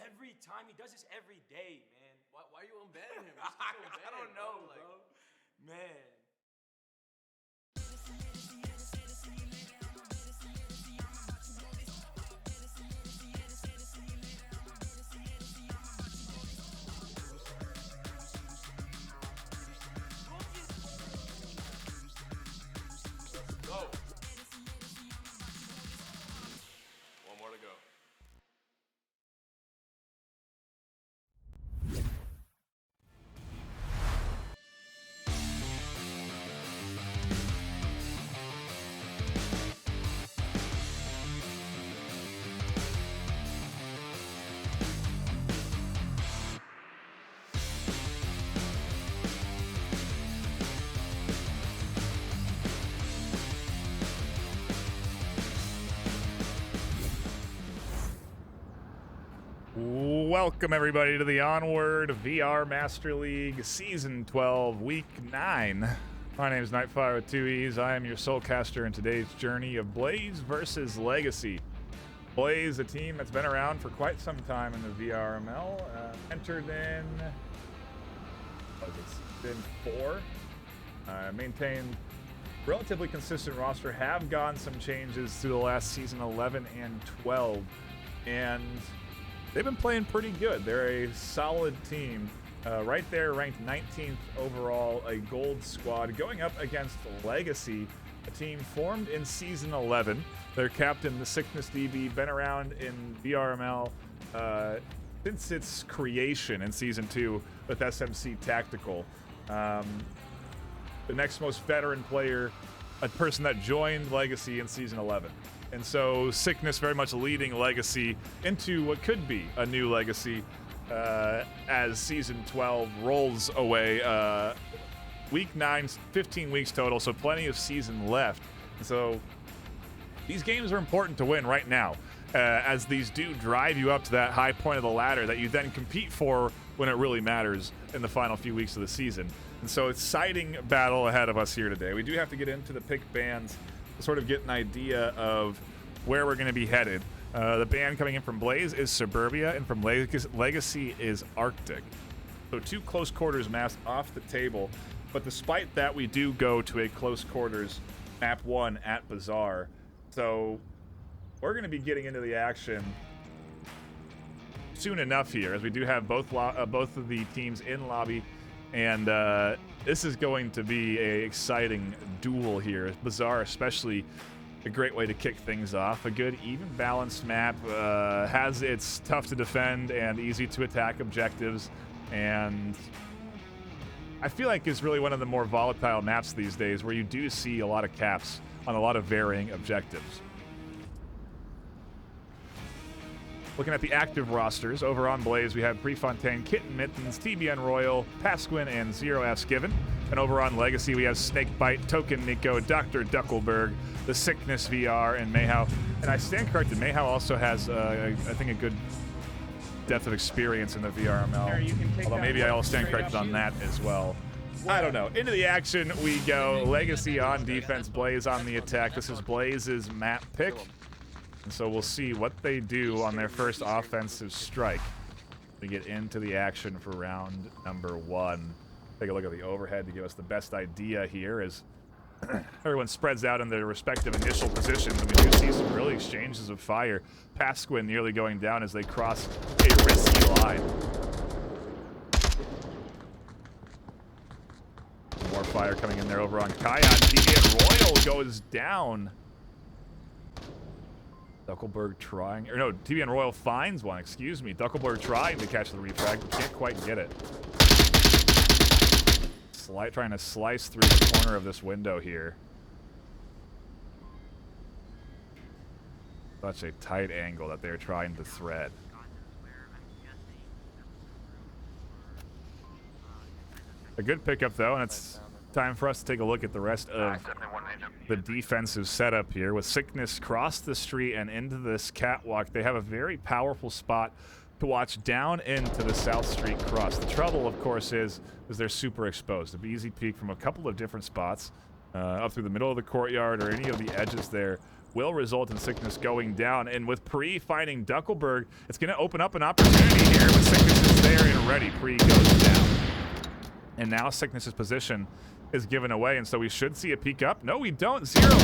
Every time. He does this every day, man. Why are you embedding him? Just keep embedding, I don't know, bro. bro. Man. Go. One more to go. Welcome, everybody, to the Onward VR Master League Season 12, Week 9. My name is NightFiree with 2 E's. I am your soulcaster in today's journey of Blaze versus Legacy. Blaze, a team that's been around for quite some time in the VRML, entered in Season 4, maintained relatively consistent roster, have gone some changes through the last Season 11 and 12, and they've been playing pretty good. They're a solid team. Right there, ranked 19th overall, a gold squad, going up against Legacy, a team formed in Season 11. Their captain, the Sickness DB, been around in VRML since its creation in Season 2 with SMC Tactical. The next most veteran player, a person that joined Legacy in Season 11. And so Sickness very much leading Legacy into what could be a new Legacy as Season 12 rolls away. Week 9, 15 weeks total, so plenty of season left. And so these games are important to win right now, as these do drive you up to that high point of the ladder that you then compete for when it really matters in the final few weeks of the season. And so exciting battle ahead of us here today. We do have to get into the pick bands to sort of get an idea of where we're going to be headed. The band coming in from Blaze is Suburbia, and from Legacy is Arctic. So 2 close quarters maps off the table, but despite that, we do go to a close quarters map 1 at Bazaar. So we're going to be getting into the action soon enough here, as we do have both of the teams in lobby, and this is going to be an exciting duel here. Bazaar especially a great way to kick things off. A good, even balanced map, has its tough to defend and easy to attack objectives, and I feel like it's really one of the more volatile maps these days, where you do see a lot of caps on a lot of varying objectives. Looking at the active rosters, over on Blaze, we have Prefontaine, Kitten Mittens, TBN Royal, Pasquin, and Zero F's Given. And over on Legacy, we have Snakebite, Token Nico, Dr. Duckelberg, The Sickness VR, and Mayhow. And I stand corrected, Mayhow also has, I think, a good depth of experience in the VRML. Although maybe I'll stand corrected on that as well. I don't know. Into the action we go. Legacy on defense, Blaze on the attack. This is Blaze's map pick. And so we'll see what they do on their first offensive strike. We get into the action for round number 1. Take a look at the overhead to give us the best idea here as everyone spreads out in their respective initial positions. And we do see some early exchanges of fire. Pasquin nearly going down as they cross a risky line. More fire coming in there over on Kion. TBN Royal goes down. Duckelberg trying, or no, TBN Royal finds one, excuse me. Duckelberg trying to catch the refrag, but can't quite get it. Trying to slice through the corner of this window here. Such a tight angle that they're trying to thread. A good pickup though, and it's time for us to take a look at the rest of the defensive setup here. With Sickness cross the street and into this catwalk, they have a very powerful spot to watch down into the South Street cross. The trouble, of course, is they're super exposed. An easy peek from a couple of different spots, up through the middle of the courtyard or any of the edges there will result in Sickness going down. And with Pre finding Duckelberg, it's going to open up an opportunity here. But Sickness is there and ready. Pre goes down. And now Sickness's position is given away, and so we should see a peek up. No, we don't. Zero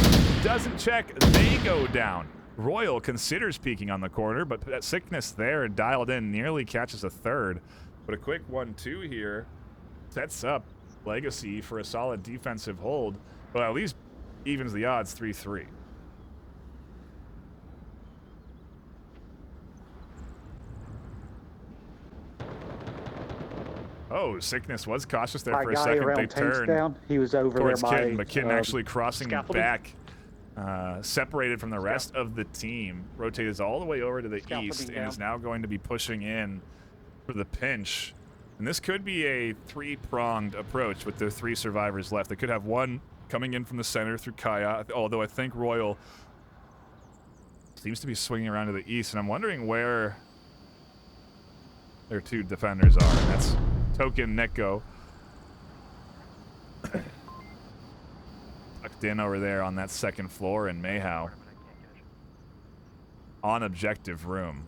doesn't check. They go down. Royal considers peeking on the corner, but that Sickness there dialed in, nearly catches a third. But a quick 1-2 here sets up Legacy for a solid defensive hold. Well, at least evens the odds 3-3. Oh, Sickness was cautious there for a second. They turned down. He was over towards there by Kid. McKinnon actually crossing scaffolding. back, separated from the rest of the team. Rotated all the way over to the east and is now going to be pushing in for the pinch. And this could be a three-pronged approach with the 3 survivors left. They could have one coming in from the center through Kaya, although I think Royal seems to be swinging around to the east, and I'm wondering where their 2 defenders are. And that's Token Neko tucked in over there on that second floor, and Mayhow on objective room.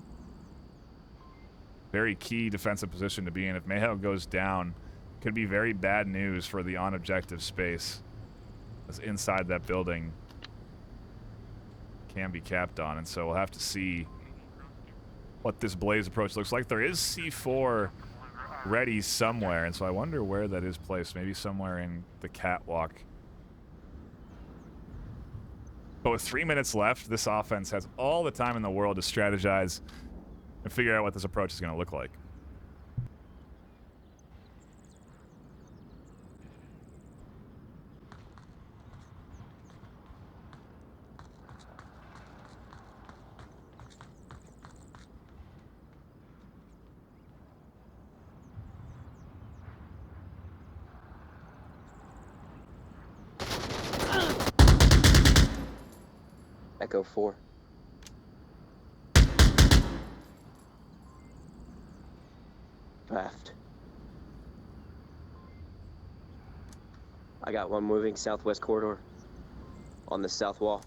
Very key defensive position to be in. If Mayhow goes down, could be very bad news for the on objective space, as inside that building can be capped on. And so we'll have to see what this Blaze approach looks like. There is C4 ready somewhere, and so I wonder where that is placed. Maybe somewhere in the catwalk. But with 3 minutes left, this offense has all the time in the world to strategize and figure out what this approach is going to look like. Echo 4. Left. I got one moving southwest corridor on the south wall.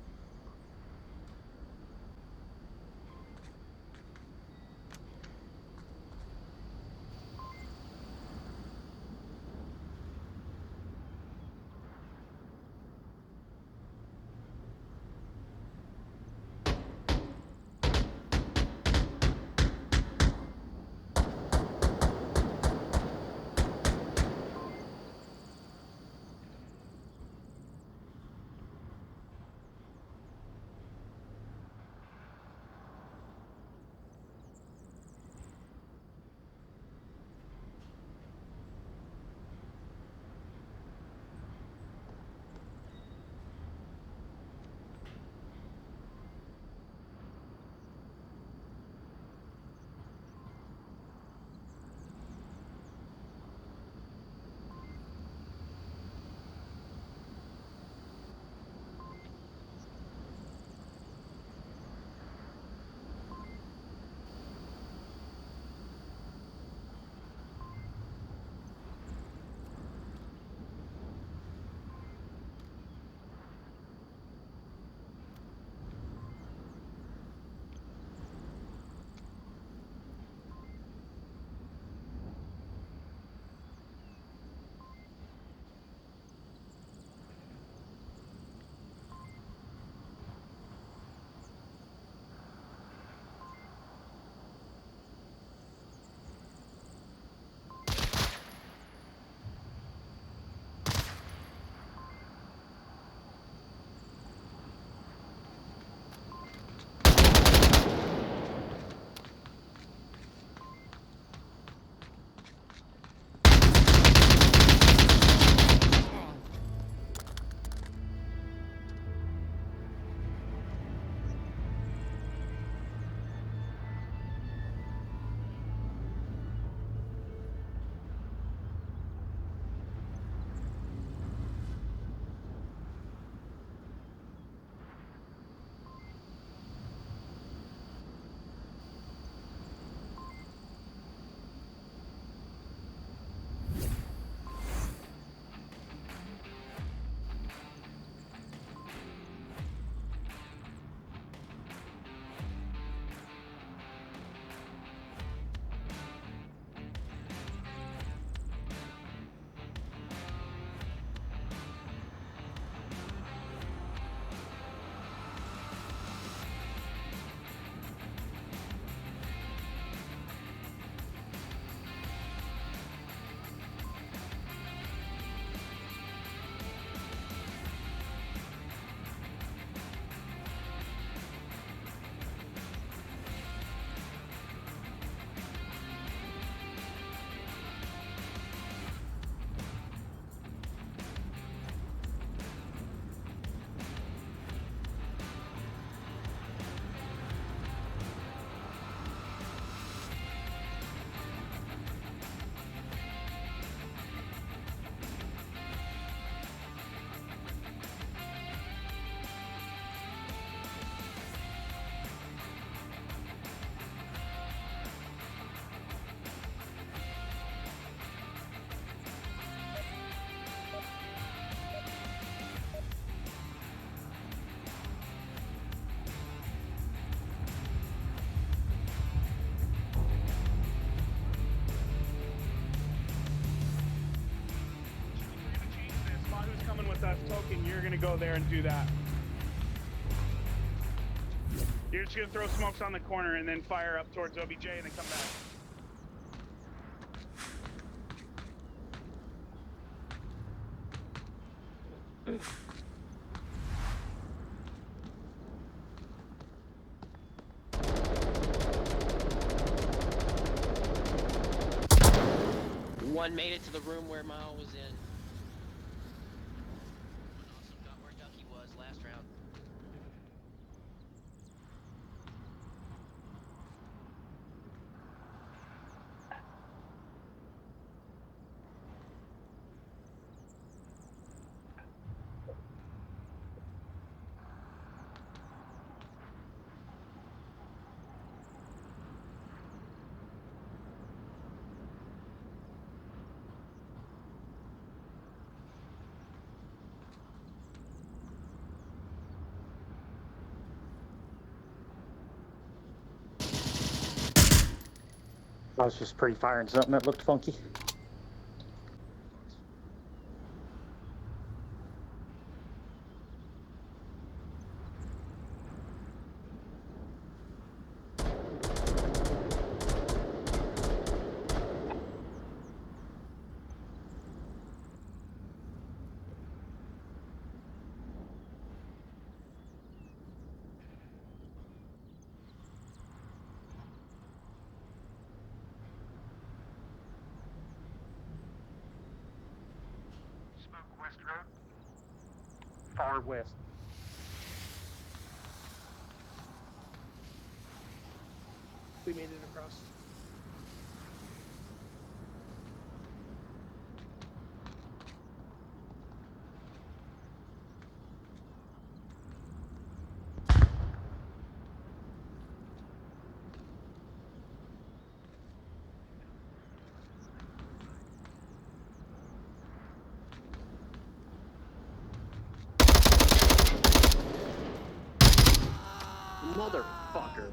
gonna go there and do that. You're just gonna throw smokes on the corner and then fire up towards OBJ and then come back. One made it to the room where Mile was in. One also got where Ducky was last round. I was just pre-firing something that looked funky. West Road? Far west. We made it across. Motherfucker.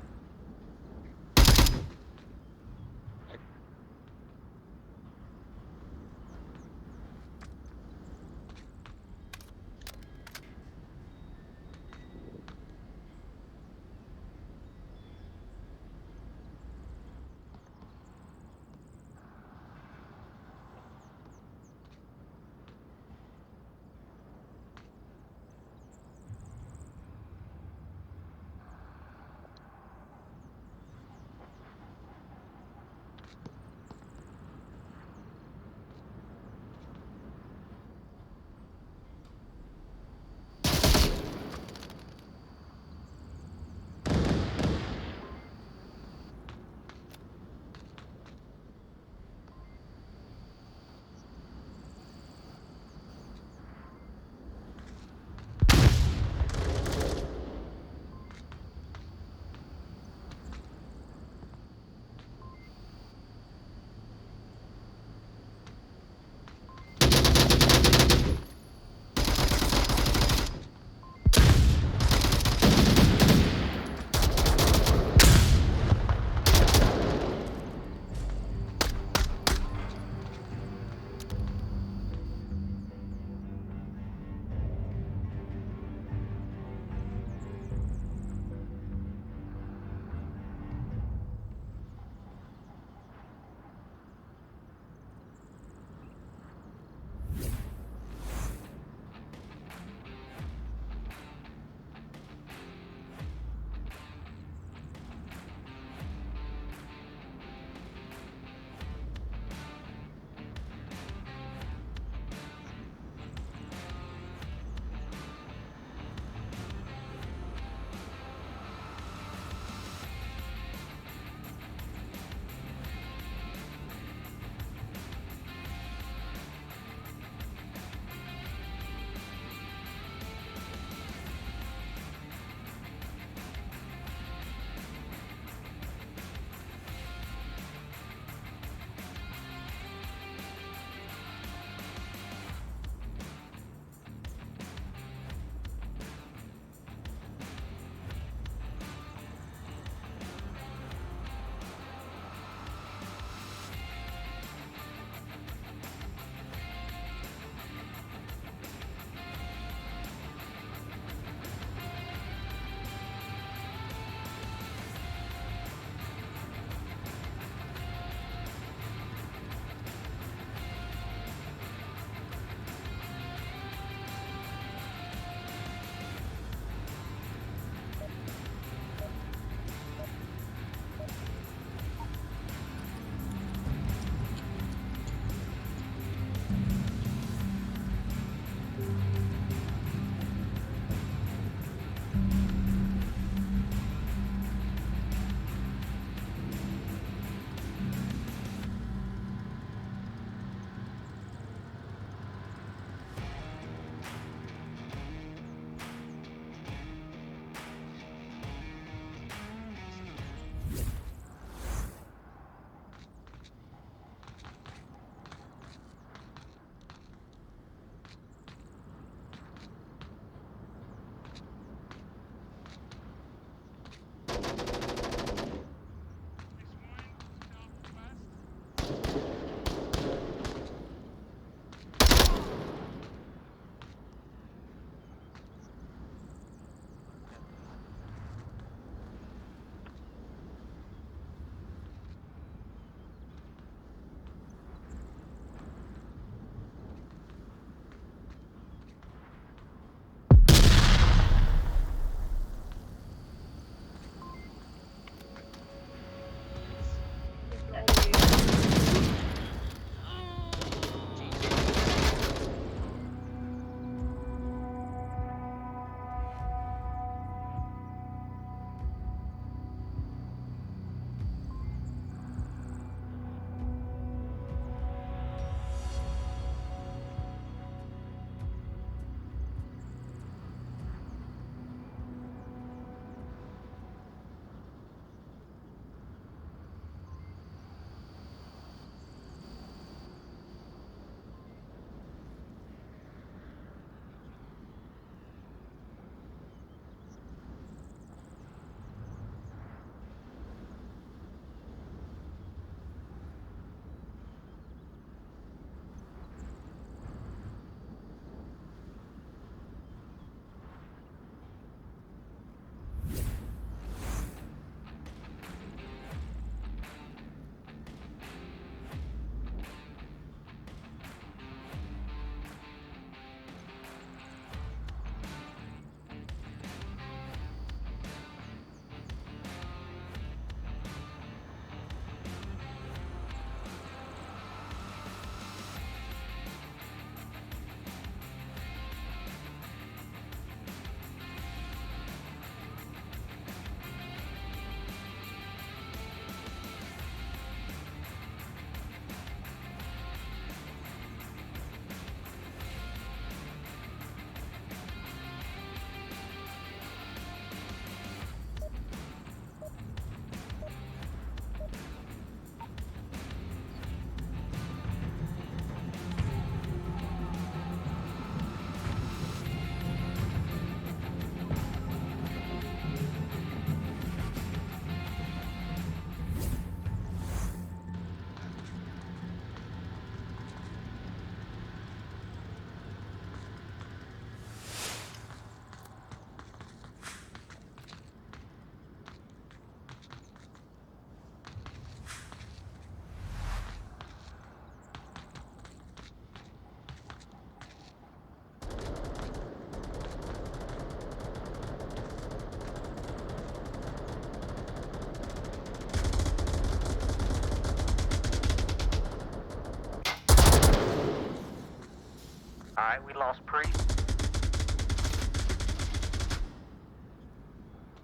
Alright, we lost Pre.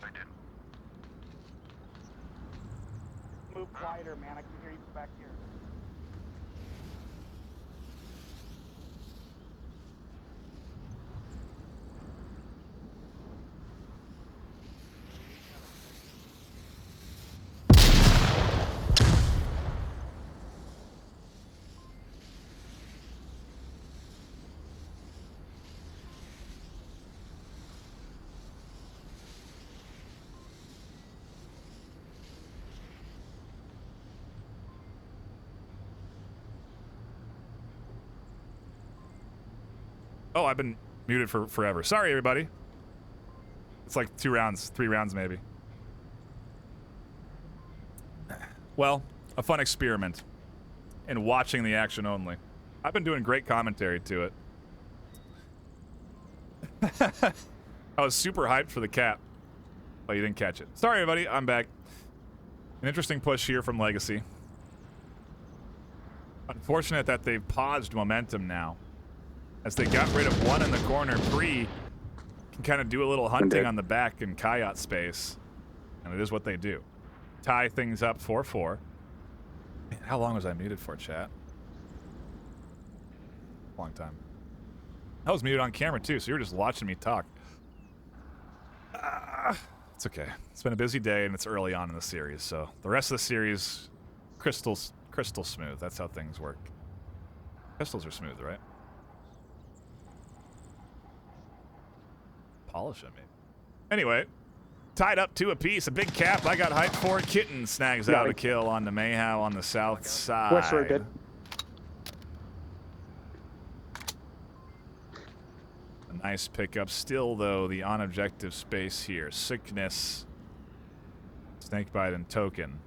I did. Move quieter, man. I can hear you back here. Oh, I've been muted for forever. Sorry, everybody. It's like 2 rounds, 3 rounds maybe. Well, a fun experiment in watching the action only. I've been doing great commentary to it. I was super hyped for the cap. Oh, you didn't catch it. Sorry, everybody. I'm back. An interesting push here from Legacy. Unfortunate that they've paused momentum now. As they got rid of one in the corner, Bree can kind of do a little hunting on the back in Coyote space. And it is what they do. Tie things up 4-4. Man, how long was I muted for, chat? Long time. I was muted on camera, too, so you were just watching me talk. It's okay. It's been a busy day, and it's early on in the series, so the rest of the series, crystal smooth. That's how things work. Crystals are smooth, right? Polish at me. Anyway, tied up 2 apiece. A big cap. I got hyped for it. Kitten snags out a kill on the Mayhow on the south side. West Road good. A nice pickup. Still, though, the on-objective space here. Sickness, Snakebite, and Token.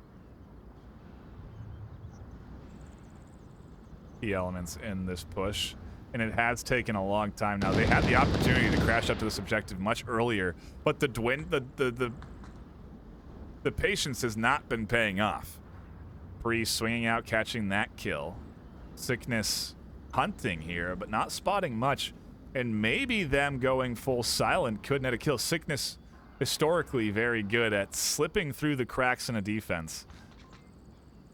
Key elements in this push. And it has taken a long time now. They had the opportunity to crash up to this objective much earlier, but the patience has not been paying off. Bree swinging out, catching that kill. Sickness hunting here, but not spotting much. And maybe them going full silent could net a kill. Sickness historically very good at slipping through the cracks in a defense.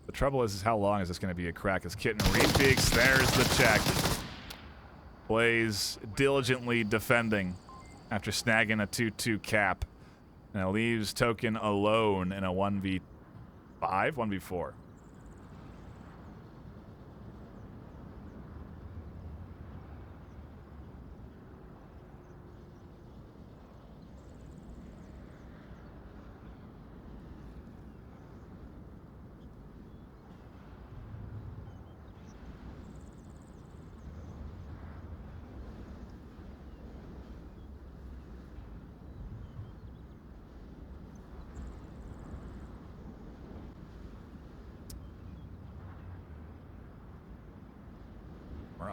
The trouble is how long is this going to be a crack? As Kitten repeaks, there's the check. Blaze diligently defending after snagging a 2-2 cap. And it leaves Token alone in a 1v5, 1v4.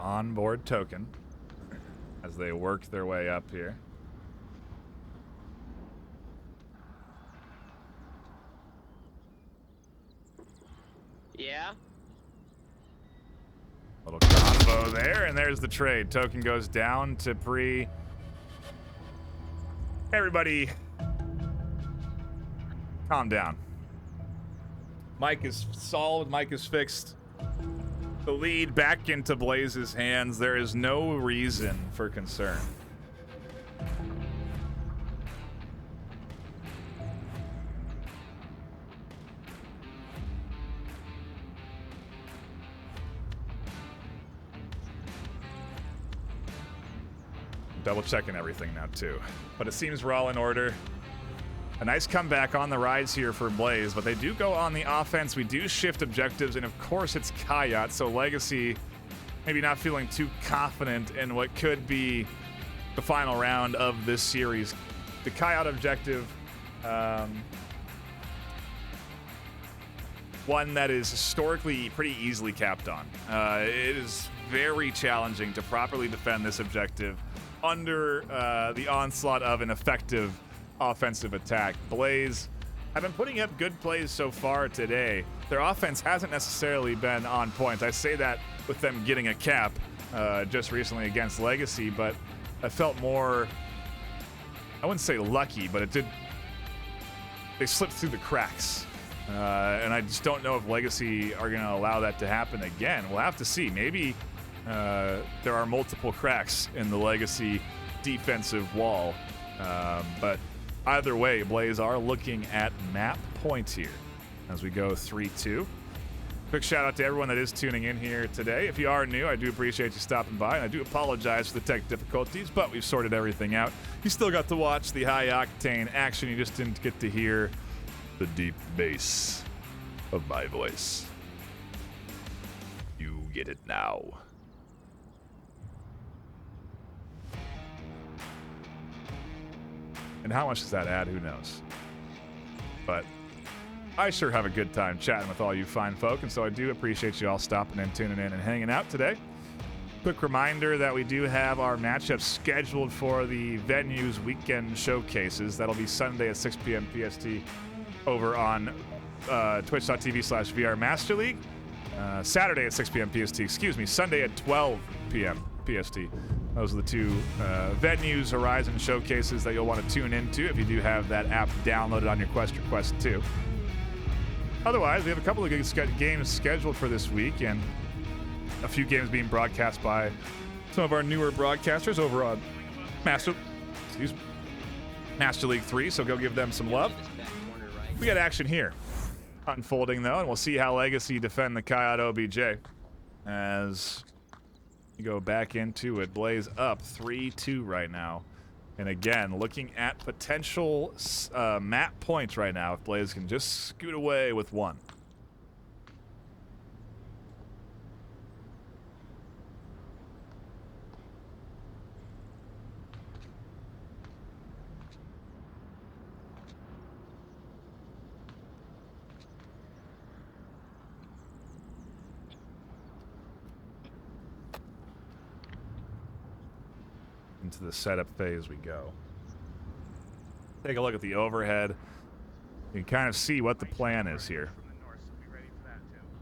Onboard Token as they work their way up here. Yeah. Little combo there, and there's the trade. Token goes down to Pre. Everybody, calm down. Mic is solved. Mic is fixed. The lead back into Blaze's hands. There is no reason for concern. Double checking everything now too. But it seems we're all in order. A nice comeback on the rise here for Blaze, but they do go on the offense. We do shift objectives, and of course it's Coyote, so Legacy maybe not feeling too confident in what could be the final round of this series. The Coyote objective, one that is historically pretty easily capped on. It is very challenging to properly defend this objective under the onslaught of an effective offensive attack. Blaze have been putting up good plays so far today. Their offense hasn't necessarily been on point. I say that with them getting a cap. just recently against Legacy, but I felt more, I wouldn't say lucky, but they slipped through the cracks. And I just don't know if Legacy are going to allow that to happen again. We'll have to see. Maybe there are multiple cracks in the Legacy defensive wall. But either way, Blaze are looking at map points here as we go 3-2. Quick shout out to everyone that is tuning in here today. If you are new, I do appreciate you stopping by, and I do apologize for the tech difficulties, but we've sorted everything out. You still got to watch the high-octane action. You just didn't get to hear the deep bass of my voice. You get it now. And how much does that add? Who knows? But I sure have a good time chatting with all you fine folk, and so I do appreciate you all stopping in, tuning in, and hanging out today. Quick reminder that we do have our matchups scheduled for the Venues Weekend Showcases. That'll be Sunday at 6 p.m. PST over on twitch.tv/VR Master League. Saturday at 6 p.m. PST, Sunday at 12 p.m. PST. Those are the two Venues Horizon Showcases that you'll want to tune into if you do have that app downloaded on your Quest or Quest 2. Otherwise, we have a couple of good games scheduled for this week, and a few games being broadcast by some of our newer broadcasters over on Master League 3, so go give them some love. We got action here unfolding, though, and we'll see how Legacy defend the Coyote OBJ as we go back into it. Blaze up 3-2 right now. And again, looking at potential map points right now, if Blaze can just scoot away with one. Into the setup phase we go. Take a look at the overhead. You can kind of see what the plan is here.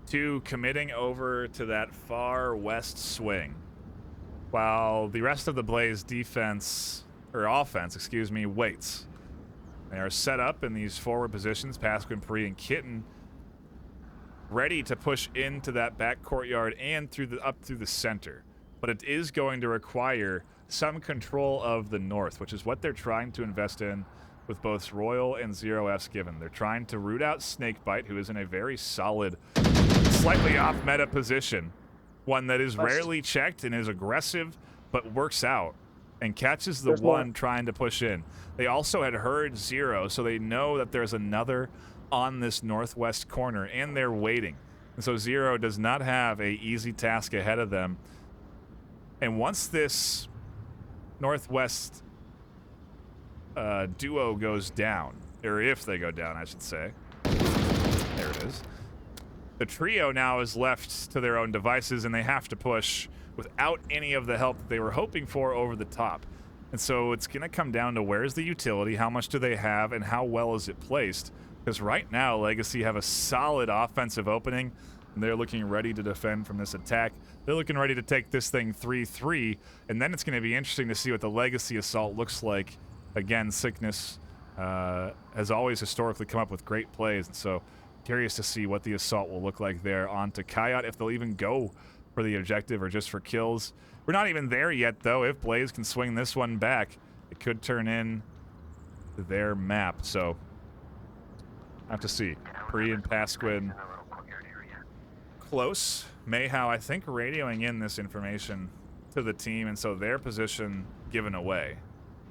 2 committing over to that far west swing, while the rest of the Blaze defense, or offense, excuse me, waits. They are set up in these forward positions, Pasquin, Pre, and Kitten, ready to push into that back courtyard and up through the center. But it is going to require some control of the north, which is what they're trying to invest in with both Royal and Zero F's given. They're trying to root out Snakebite, who is in a very solid, slightly off-meta position. One that is rarely checked and is aggressive, but works out and catches the one trying to push in. They also had heard Zero, so they know that there's another on this northwest corner, and they're waiting. And so Zero does not have an easy task ahead of them. And once this northwest duo goes down, or if they go down, I should say. There it is. The trio now is left to their own devices, and they have to push without any of the help that they were hoping for over the top. And so it's going to come down to where's the utility, how much do they have, and how well is it placed? Because right now, Legacy have a solid offensive opening, and they're looking ready to defend from this attack. They're looking ready to take this thing 3-3, and then it's going to be interesting to see what the Legacy assault looks like. Again, Sickness has always historically come up with great plays, and so curious to see what the assault will look like there onto Coyote, if they'll even go for the objective or just for kills. We're not even there yet, though. If Blaze can swing this one back, it could turn in their map, so have to see. Pre and Pasquin close. Mayhow, I think, radioing in this information to the team, and so their position given away.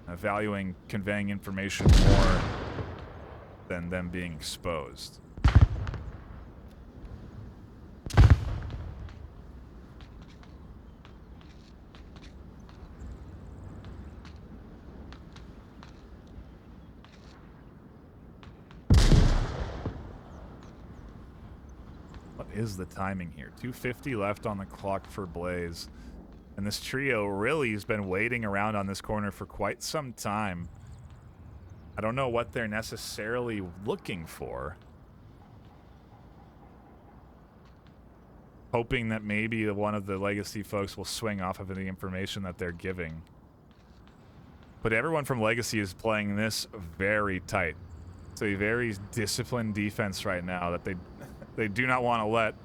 Valuing conveying information more than them being exposed. What is the timing here? 2:50 left on the clock for Blaze. And this trio really has been waiting around on this corner for quite some time. I don't know what they're necessarily looking for. hoping that maybe one of the Legacy folks will swing off of the information that they're giving. But everyone from Legacy is playing this very tight. It's a very disciplined defense right now that they do not want to let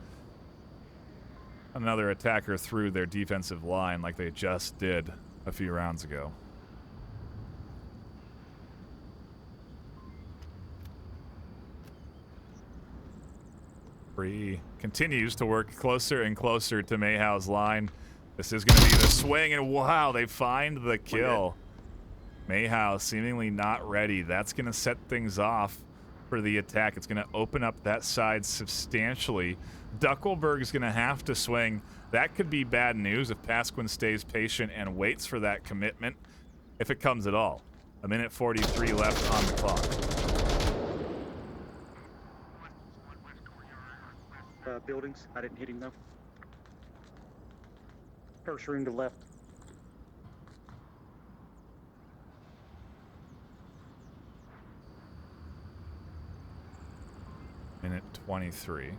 another attacker through their defensive line like they just did a few rounds ago. Free continues to work closer and closer to Mayhew's line. This is going to be the swing, and wow, they find the kill. Mayhew seemingly not ready. That's going to set things off for the attack. It's going to open up that side substantially. Duckelberg's going to have to swing. That could be bad news if Pasquin stays patient and waits for that commitment, if it comes at all. 1:43 left on the clock. Buildings. I didn't hit him though. First room to left. Minute 23.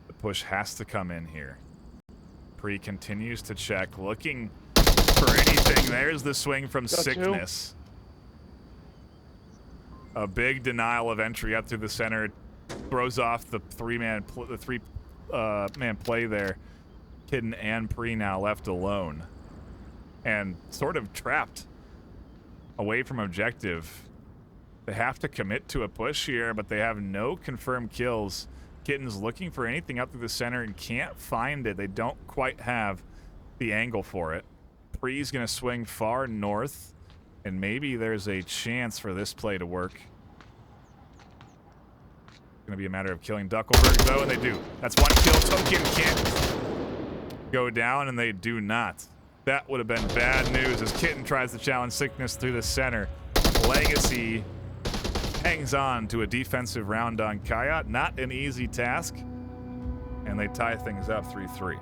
The push has to come in here. Pre continues to check, looking for anything. There's the swing from Sickness. A big denial of entry up through the center. Throws off the three-man play there. Kidden and Pre now left alone. And sort of trapped away from objective. They have to commit to a push here, but they have no confirmed kills. Kitten's looking for anything up through the center and can't find it. They don't quite have the angle for it. Pre's going to swing far north, and maybe there's a chance for this play to work. It's going to be a matter of killing Duckelberg, though, and they do. That's one kill. Token can't go down, and they do not. That would have been bad news as Kitten tries to challenge Sickness through the center. Legacy hangs on to a defensive round on Kayat. Not an easy task, and they tie things up 3-3.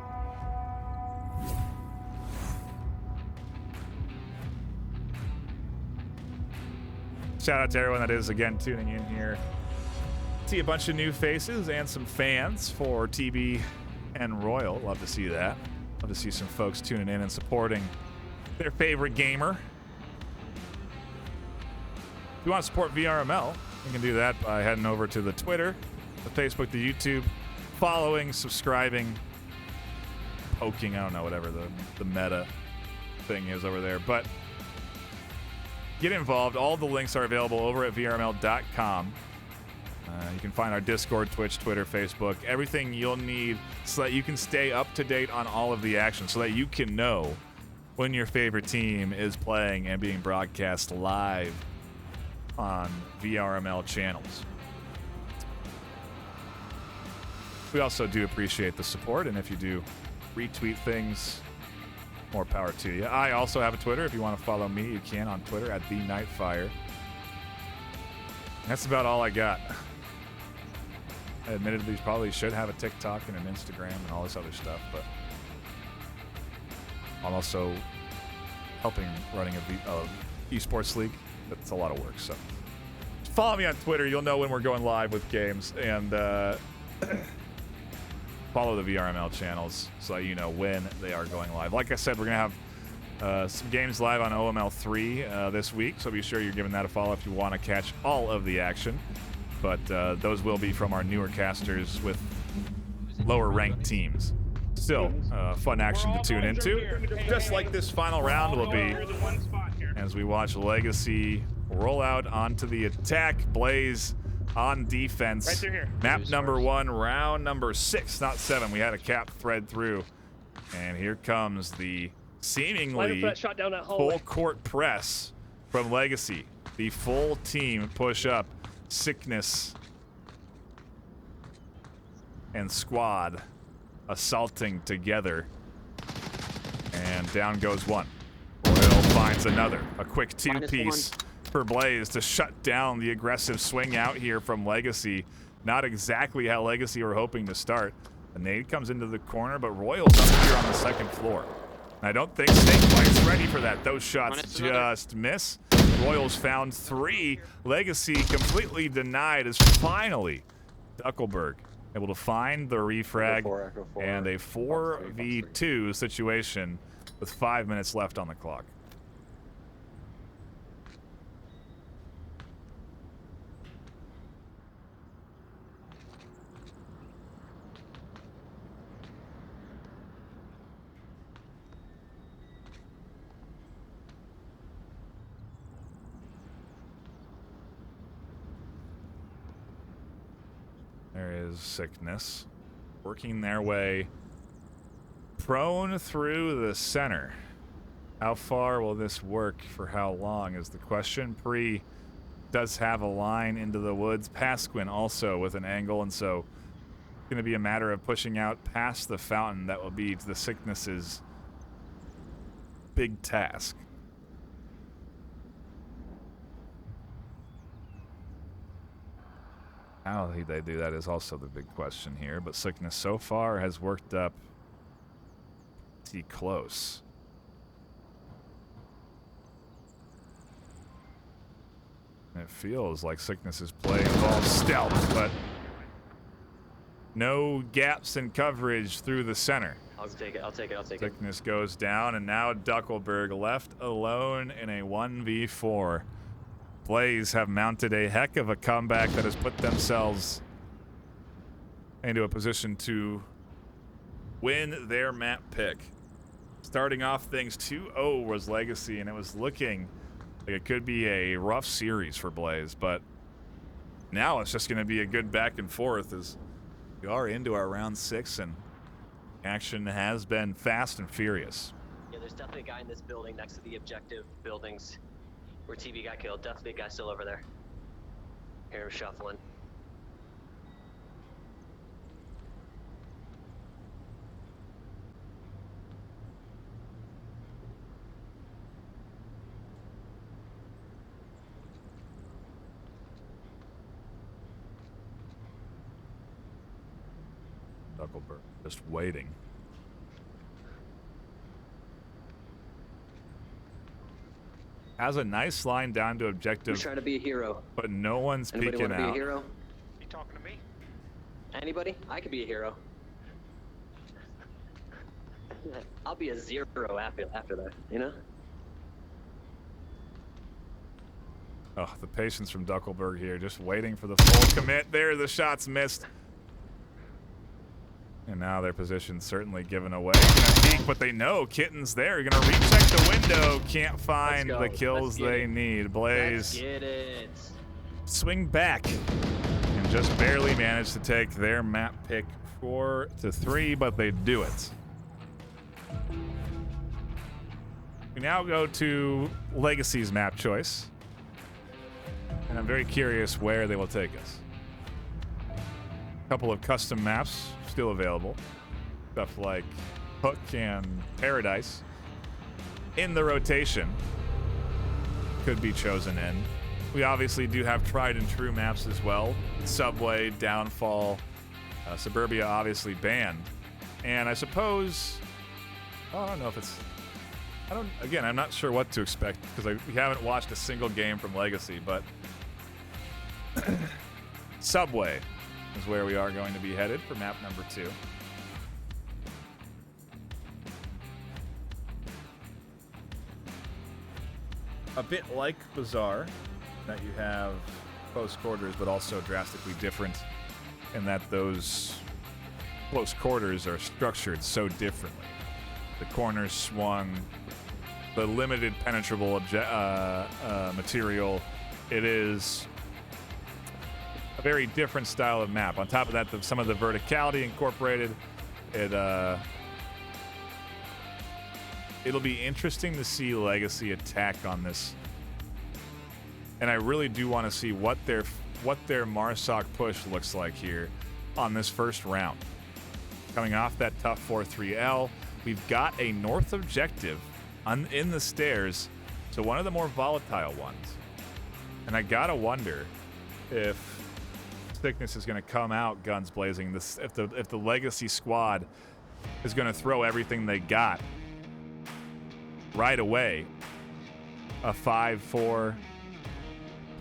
Shout out to everyone that is, again, tuning in here. See a bunch of new faces and some fans for TB and Royal. Love to see that. Love to see some folks tuning in and supporting their favorite gamer. If you want to support VRML, you can do that by heading over to the Twitter, the Facebook, the YouTube, following, subscribing, poking, I don't know, whatever the meta thing is over there. But get involved. All the links are available over at vrml.com. You can find our Discord, Twitch, Twitter, Facebook, everything you'll need so that you can stay up to date on all of the action, so that you can know when your favorite team is playing and being broadcast live on VRML channels. We also do appreciate the support, and if you do retweet things, more power to you. I also have a Twitter. If you want to follow me, you can on Twitter at @NightFiree. That's about all I got. I admittedly probably should have a TikTok and an Instagram and all this other stuff, but I'm also helping running a esports league. That's a lot of work, so follow me on Twitter. You'll know when we're going live with games, and follow the VRML channels so that you know when they are going live. Like I said, we're going to have some games live on OML 3 this week, so be sure you're giving that a follow if you want to catch all of the action. But those will be from our newer casters with lower ranked teams. Still, fun action to tune into, just like this final round will be, as we watch Legacy roll out onto the attack. Blaze on defense. Right through here. Map number 1, round number 6, not 7. We had a cap thread through. And here comes the seemingly full court press from Legacy. The full team push up. Sickness and Squad assaulting together. And down goes one. Royal finds another. A quick two-piece for Blaze to shut down the aggressive swing out here from Legacy. Not exactly how Legacy were hoping to start. The nade comes into the corner, but Royal's up here on the second floor. And I don't think Snakebite's ready for that. Those shots just miss. Royals found 3. Legacy completely denied as finally Duckelberg able to find the refrag Echo 4, and a Fox 3, 4v2 situation with 5 minutes left on the clock. There is Sickness working their way prone through the center. How far will this work for how long is the question. Pre does have a line into the woods. Pasquin also with an angle, and so it's going to be a matter of pushing out past the fountain. That will be the Sickness's big task. How they do that is also the big question here, but Sickness so far has worked up pretty close. And it feels like Sickness's play involves stealth, but no gaps in coverage through the center. I'll take it. Sickness goes down, and now Duckelberg left alone in a 1v4. Blaze have mounted a heck of a comeback that has put themselves into a position to win their map pick. Starting off things 2-0 was Legacy, and it was looking like it could be a rough series for Blaze, but now it's just going to be a good back and forth as we are into our round 6, and action has been fast and furious. Yeah, there's definitely a guy in this building next to the objective buildings where TV got killed. Definitely a guy still over there. Hear him shuffling. Duckelberg just waiting. Has a nice line down to objective. Who's trying to be a hero? But no one's Anybody peeking want to be a out. hero? You talking to me? Anybody? I could be a hero. I'll be a 0 after that, you know? Oh, the patience from Duckelberg here, just waiting for the full commit. There, the shot's missed. And now their position's certainly given away. Gonna peek, but they know Kitten's there. You're gonna recheck the window. Can't find the kills they need. Blaze Let's get it. swing back and just barely manage to take their map pick 4-3, but they do it. We now go to Legacy's map choice, and I'm very curious where they will take us. A couple of custom maps still available, stuff like Hook and Paradise in the rotation could be chosen in. We obviously do have tried and true maps as well. Subway, Downfall, Suburbia obviously banned. And I suppose, I don't know if it's, again, I'm not sure what to expect because we haven't watched a single game from Legacy, but Subway is where we are going to be headed for map number 2. A bit like Bazaar, that you have close quarters, but also drastically different in that those close quarters are structured so differently. The corners swung, the limited penetrable material. It is a very different style of map. On top of that, some of the verticality incorporated. It'll be interesting to see Legacy attack on this, and I really do want to see what their Marsoc push looks like here on this first round. Coming off that tough 4-3L, we've got a north objective in the stairs to one of the more volatile ones, and I gotta wonder if Sickness is going to come out guns blazing. If the Legacy squad is going to throw everything they got right away, a 5-4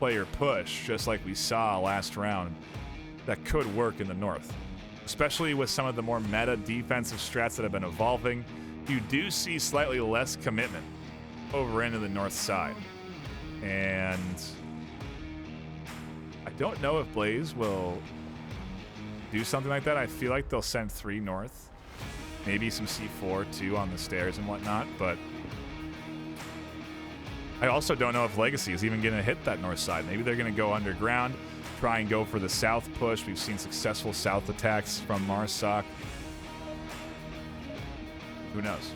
player push, just like we saw last round, that could work in the north. Especially with some of the more meta defensive strats that have been evolving, you do see slightly less commitment over into the north side. And I don't know if Blaze will do something like that. I feel like they'll send 3 north. Maybe some C4 too on the stairs and whatnot, but I also don't know if Legacy is even going to hit that north side. Maybe they're going to go underground, try and go for the south push. We've seen successful south attacks from Marsoc. Who knows?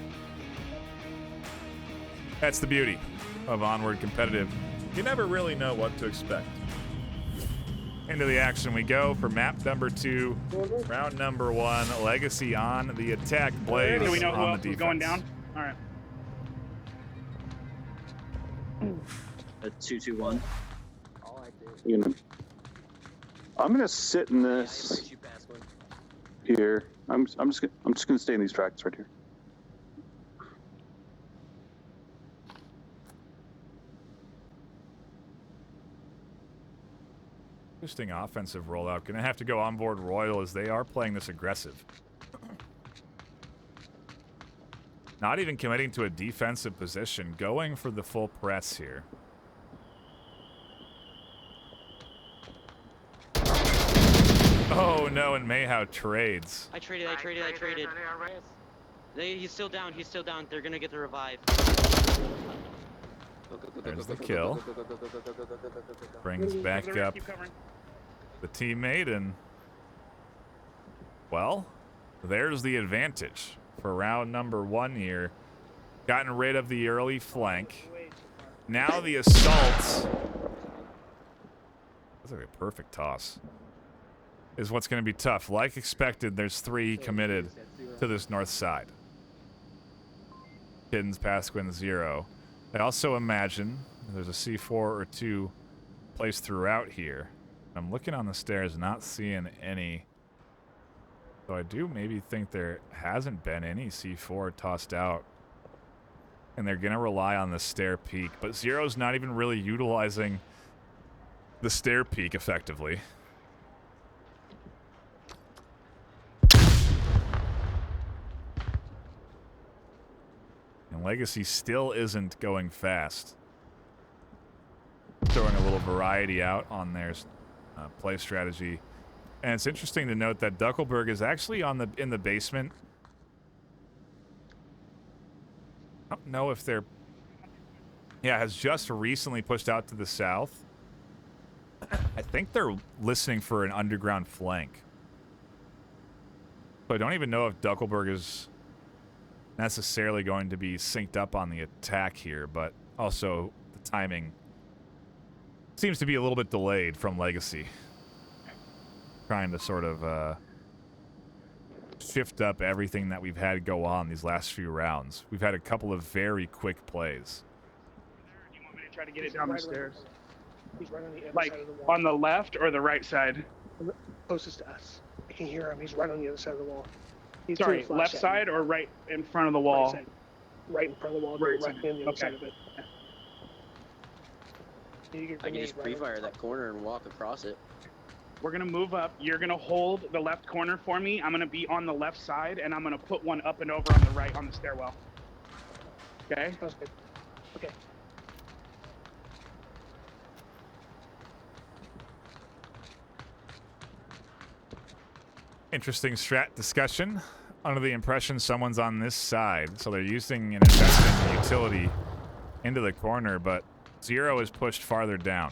That's the beauty of Onward competitive. You never really know what to expect. Into the action we go for map number 2, round number 1. Legacy on the attack, Blaze Do we know who on else the is defense. going down? All right. A 2-2-1. I'm gonna sit in this here. I'm just gonna stay in these tracks right here. Interesting offensive rollout. Gonna have to go on board Royal as they are playing this aggressive. Not even committing to a defensive position. Going for the full press here. Oh no, and Mayhow trades. I traded. He's still down. They're gonna get the revive. There's the kill. Brings back up Keep covering. the teammate, and well, there's the advantage for round number 1 here. Gotten rid of the early flank. Now the assault. That's like a perfect toss. Is what's going to be tough. Like expected, there's 3 committed to this north side. Kittens, Pasquin, 0. I also imagine there's a C4 or 2 placed throughout here. I'm looking on the stairs, not seeing any. So I do maybe think there hasn't been any C4 tossed out. And they're going to rely on the stair peak. But Zero's not even really utilizing the stair peak effectively. And Legacy still isn't going fast. Throwing a little variety out on their play strategy. And it's interesting to note that Duckelberg is actually in the basement. I don't know if they're... Yeah, has just recently pushed out to the south. I think they're listening for an underground flank. So I don't even know if Duckelberg is necessarily going to be synced up on the attack here, but also the timing seems to be a little bit delayed from Legacy. Trying to sort of shift up everything that we've had go on these last few rounds. We've had a couple of very quick plays. Do you want me to try to get it down the stairs? He's right on the other Like side of the wall. on the left or the right side? Closest to us. I can hear him. He's right on the other side of the wall. He's Sorry, doing flash left at side me. or right in front of the wall? Right side. Right in front of the wall, Right directly side. on the other Okay. side of it. I can just pre-fire that corner and walk across it. We're gonna move up. You're gonna hold the left corner for me. I'm gonna be on the left side, and I'm gonna put one up and over on the right on the stairwell. Okay? Sounds good. Okay. Interesting strat discussion. Under the impression someone's on this side, so they're using an investment utility into the corner, but Zero is pushed farther down.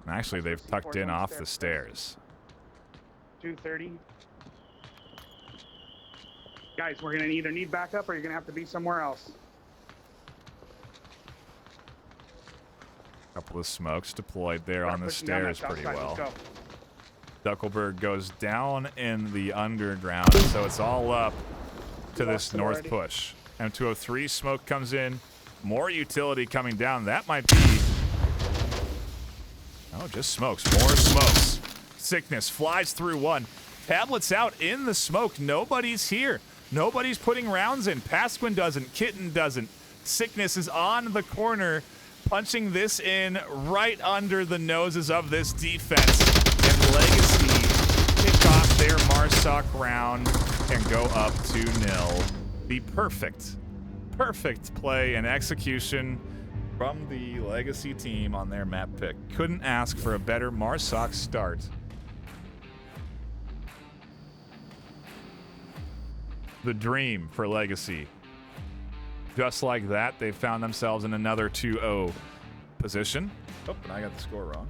And actually, they've tucked in off the stairs. 230. Guys, we're gonna either need backup or you're gonna have to be somewhere else. Couple of smokes deployed there Start on the pushing down that stairs south pretty side. well. Let's go. Duckelberg goes down in the underground, so it's all up to this north push. M203 smoke comes in. More utility coming down. That might be... Oh, just smokes. More smokes. Sickness flies through one. Tablets out in the smoke. Nobody's here. Nobody's putting rounds in. Pasquin doesn't. Kitten doesn't. Sickness is on the corner, punching this in right under the noses of this defense. And Legacy kick off their Marsoc round and go up 2-0. The perfect play and execution from the Legacy team on their map pick. Couldn't ask for a better Marsoc start. The dream for Legacy. Just like that, they found themselves in another 2-0 position. Oh, and I got the score wrong.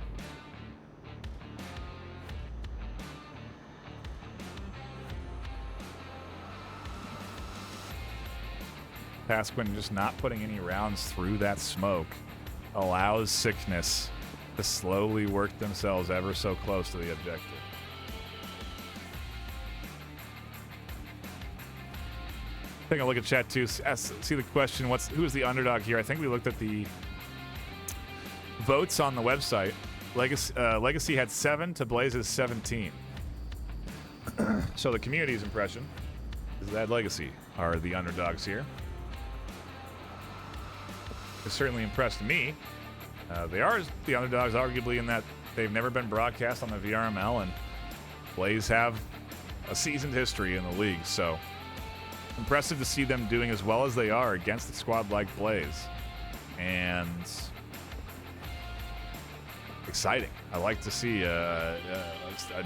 Pasquin just not putting any rounds through that smoke allows Sickness to slowly work themselves ever so close to the objective. Taking a look at chat too. See the question, who is the underdog here? I think we looked at the votes on the website. Legacy had 7 to Blaze's 17. So the community's impression is that Legacy are the underdogs here. It certainly impressed me. They are the underdogs, arguably, in that they've never been broadcast on the VRML, and Blaze have a seasoned history in the league, so impressive to see them doing as well as they are against a squad like Blaze. And exciting. I like to see a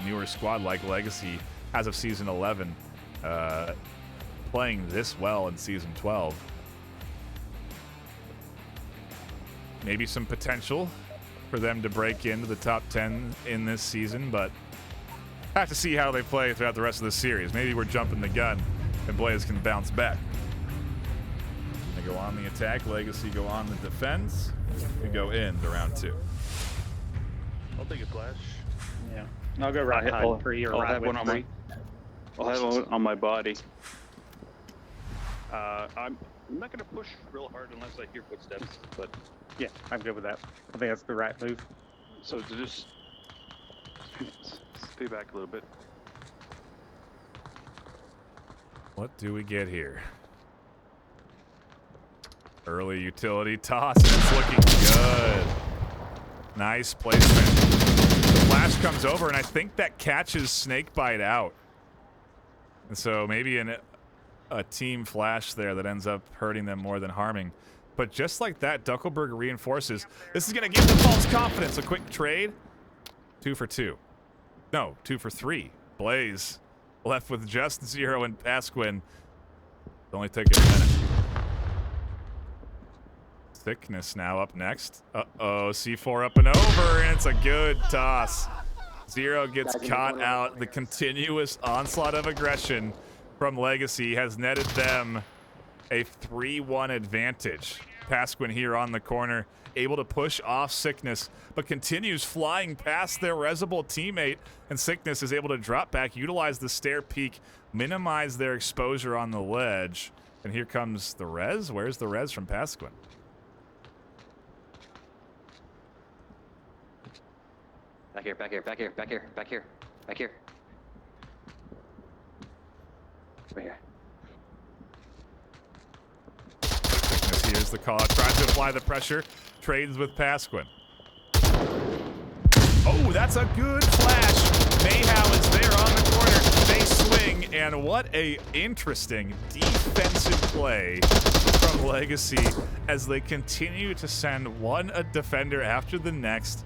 newer squad like Legacy as of Season 11 playing this well in Season 12. Maybe some potential for them to break into the top 10 in this season, but have to see how they play throughout the rest of the series. Maybe we're jumping the gun and Blaze can bounce back. They go on the attack, Legacy go on the defense, and go into round 2. I'll take a flash. Yeah. I'll go right behind free or right with free. I'll have one on my body. I'm not going to push real hard unless I hear footsteps, but Yeah, I'm good with that. I think that's the right move. so to just stay back a little bit. What do we get here? Early utility toss, and it's looking good. Nice placement. The flash comes over, and I think that catches Snakebite out. And so maybe a team flash there that ends up hurting them more than harming. But just like that, Duckelberg reinforces. This is going to give them false confidence. A quick trade. 2 for 2. No, 2 for 3. Blaze left with just 0 and Pasquin. Only take a minute. Sickness now up next. Uh-oh, C4 up and over, and it's a good toss. 0 gets caught out. The continuous onslaught of aggression from Legacy has netted them a 3-1 advantage. Pasquin here on the corner, able to push off Sickness, but continues flying past their Resible teammate, and Sickness is able to drop back, utilize the stair peak, minimize their exposure on the ledge. And here comes the res. Where's the res from Pasquin? Back here, back here, back here, back here, back here, back here. Right here. Sickness here's the call out, tries to apply the pressure, trades with Pasquin. Oh, that's a good flash. Mayhow is there on the corner. They swing, and what a interesting defensive play from Legacy as they continue to send one defender after the next,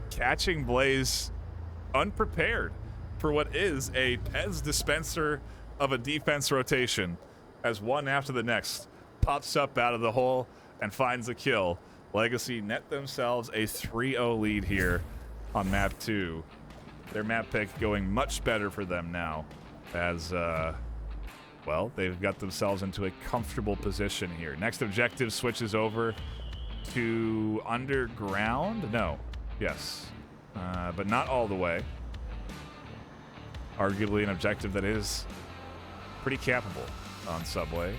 catching Blaze unprepared for what is a Pez dispenser of a defense rotation as one after the next pops up out of the hole and finds a kill. Legacy net themselves a 3-0 lead here on map 2. Their map pick going much better for them now as, well, they've got themselves into a comfortable position here. Next objective switches over to underground. No. Yes. But not all the way. Arguably an objective that is pretty capable on Subway.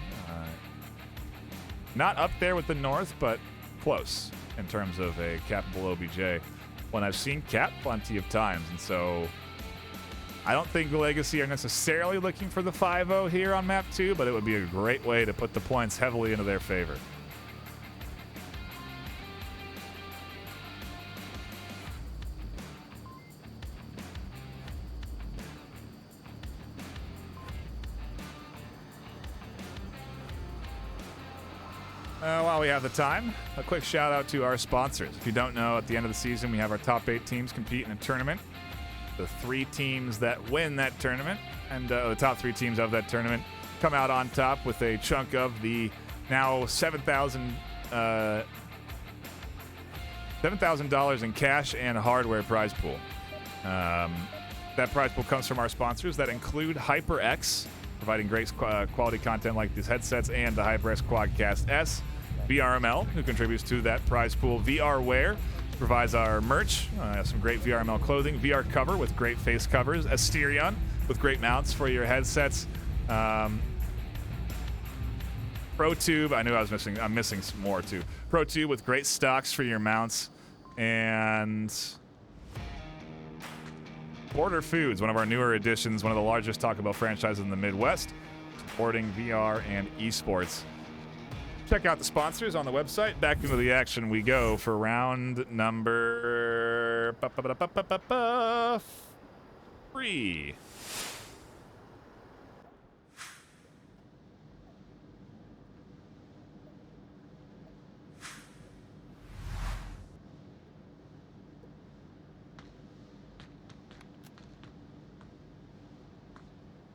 Not up there with the North, but close in terms of a capable OBJ. One I've seen cap plenty of times, and so I don't think the Legacy are necessarily looking for the 5-0 here on map 2, but it would be a great way to put the points heavily into their favor. While we have the time, a quick shout out to our sponsors. If you don't know, at the end of the season, we have our top 8 teams compete in a tournament. The 3 teams that win that tournament, and the top 3 teams of that tournament, come out on top with a chunk of the now $7,000 in cash and hardware prize pool. That prize pool comes from our sponsors that include HyperX, providing great quality content like these headsets and the HyperX Quadcast S. VRML, who contributes to that prize pool. VRware provides our merch, some great VRML clothing. VR Cover with great face covers. Asterion with great mounts for your headsets. ProTube, I knew I was missing. I'm missing some more too. ProTube with great stocks for your mounts. And Order Foods, one of our newer additions, one of the largest Taco Bell franchises in the Midwest, supporting VR and esports. Check out the sponsors on the website. Back into the action we go for round number 3.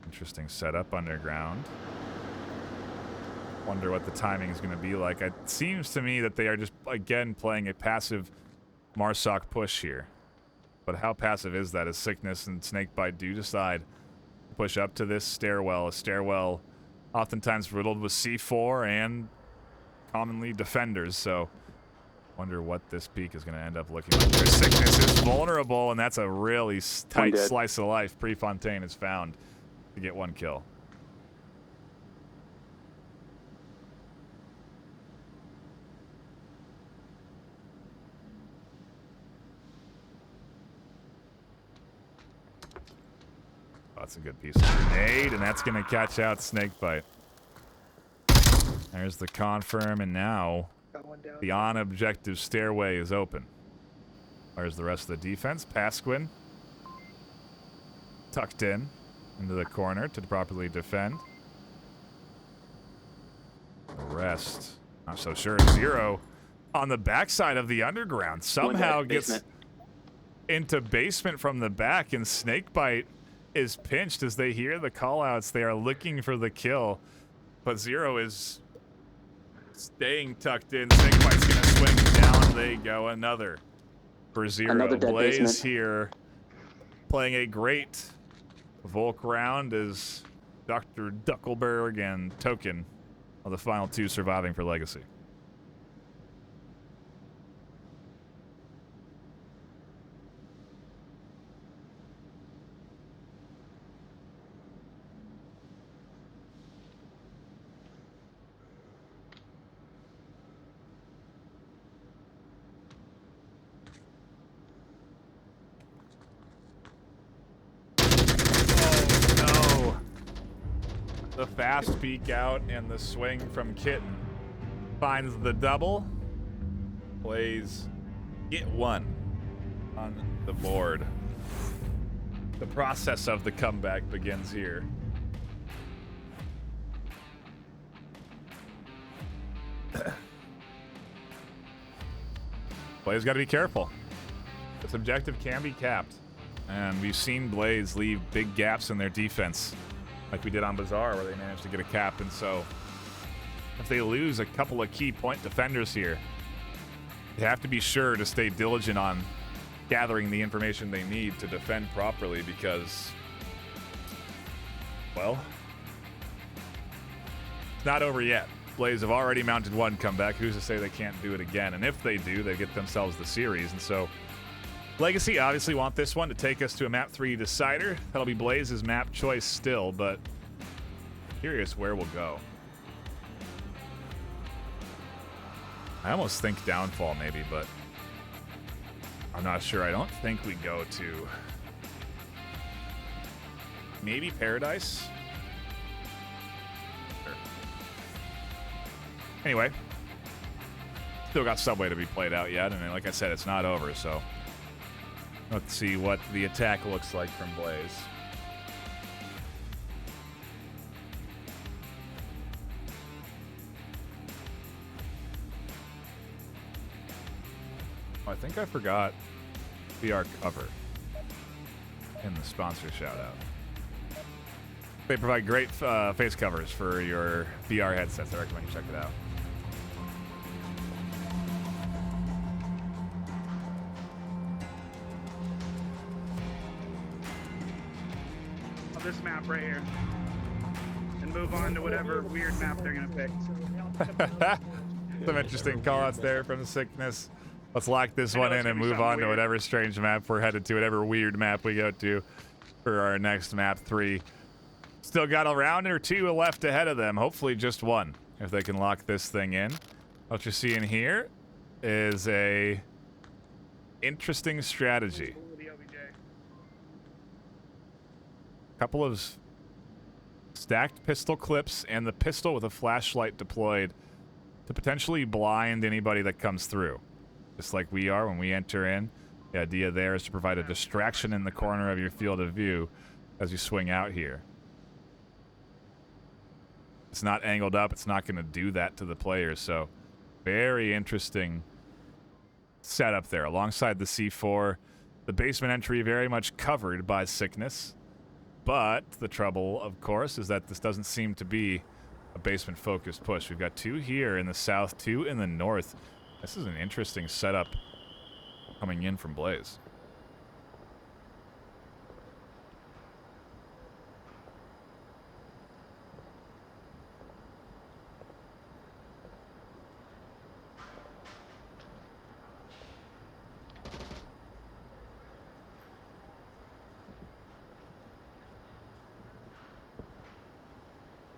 Interesting setup underground. Wonder what the timing is going to be like. It seems to me that they are just, again, playing a passive Marsoc push here. But how passive is that as Sickness and Snakebite do decide to push up to this stairwell? A stairwell oftentimes riddled with C4 and commonly defenders, so wonder what this peak is going to end up looking like. Their Sickness is vulnerable, and that's a really tight slice of life Prefontaine has found to get 1 kill. That's a good piece of grenade, and that's going to catch out Snakebite. There's the confirm, and now the on-objective stairway is open. Where's the rest of the defense? Pasquin tucked in into the corner to properly defend. The rest, not so sure. Zero on the backside of the underground somehow gets into basement from the back, and Snakebite is pinched as they hear the callouts. They are looking for the kill, but Zero is staying tucked in. Snakebite's gonna swing down. They go. Another for Zero. Another dead Blaze basement here playing a great Volk round as Dr. Duckelberg and Token are the final 2 surviving for Legacy. The fast peek out and the swing from Kitten finds the double. Plays get 1 on the board. The process of the comeback begins here. Blaze got to be careful. This objective can be capped, and we've seen Blaze leave big gaps in their defense, like we did on Bazaar, where they managed to get a cap. And so if they lose a couple of key point defenders here, they have to be sure to stay diligent on gathering the information they need to defend properly, because, well, it's not over yet. Blaze have already mounted 1 comeback. Who's to say they can't do it again? And if they do, they get themselves the series. And so Legacy obviously want this one to take us to a map 3 decider. That'll be Blaze's map choice still, but curious where we'll go. I almost think Downfall maybe, but I'm not sure. I don't think we go to maybe Paradise. Sure. Anyway, still got Subway to be played out yet, and like I said, it's not over, so let's see what the attack looks like from Blaze. Oh, I think I forgot VR cover in the sponsor shout out. They provide great face covers for your VR headsets. I recommend you check it out. This map right here. And move on to whatever weird map they're going to pick. Some interesting callouts there from Sickness. Let's lock this one in and move on to whatever strange map we're headed to, whatever weird map we go to for our next map 3. Still got a round or 2 left ahead of them. Hopefully just one, if they can lock this thing in. What you're seeing here is a interesting strategy. Couple of stacked pistol clips and the pistol with a flashlight deployed to potentially blind anybody that comes through. Just like we are when we enter in. The idea there is to provide a distraction in the corner of your field of view as you swing out here. It's not angled up. It's not going to do that to the players. So very interesting setup there. Alongside the C4, the basement entry very much covered by Sickness. But the trouble, of course, is that this doesn't seem to be a basement-focused push. We've got 2 here in the south, 2 in the north. This is an interesting setup coming in from Blaze.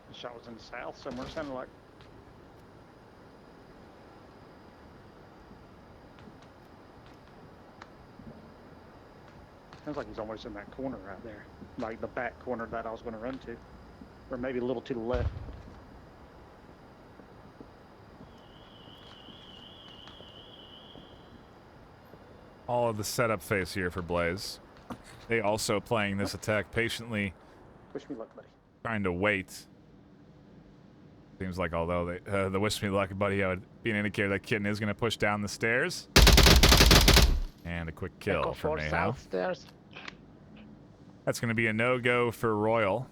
The shot was in the south somewhere, sounded like. Sounds like he's almost in that corner right there. Like the back corner that I was going to run to. Or maybe a little to the left. All of the setup phase here for Blaze. They also playing this attack patiently. Wish me luck, buddy. Trying to wait. Seems like although they, the wish me luck, buddy, would be an indicator that Kitten is going to push down the stairs. And a quick kill for Mayhow. That's going to be a no-go for Royal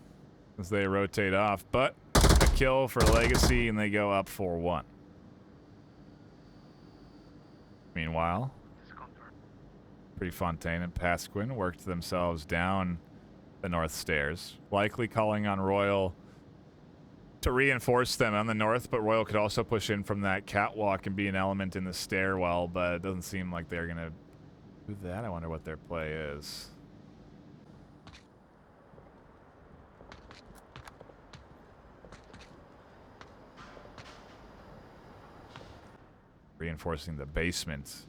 as they rotate off, but a kill for Legacy, and they go up 4-1. Meanwhile, Prefontaine and Pasquin worked themselves down the north stairs, likely calling on Royal to reinforce them on the north, but Royal could also push in from that catwalk and be an element in the stairwell, but it doesn't seem like they're going to do that. I wonder what their play is. Reinforcing the basement.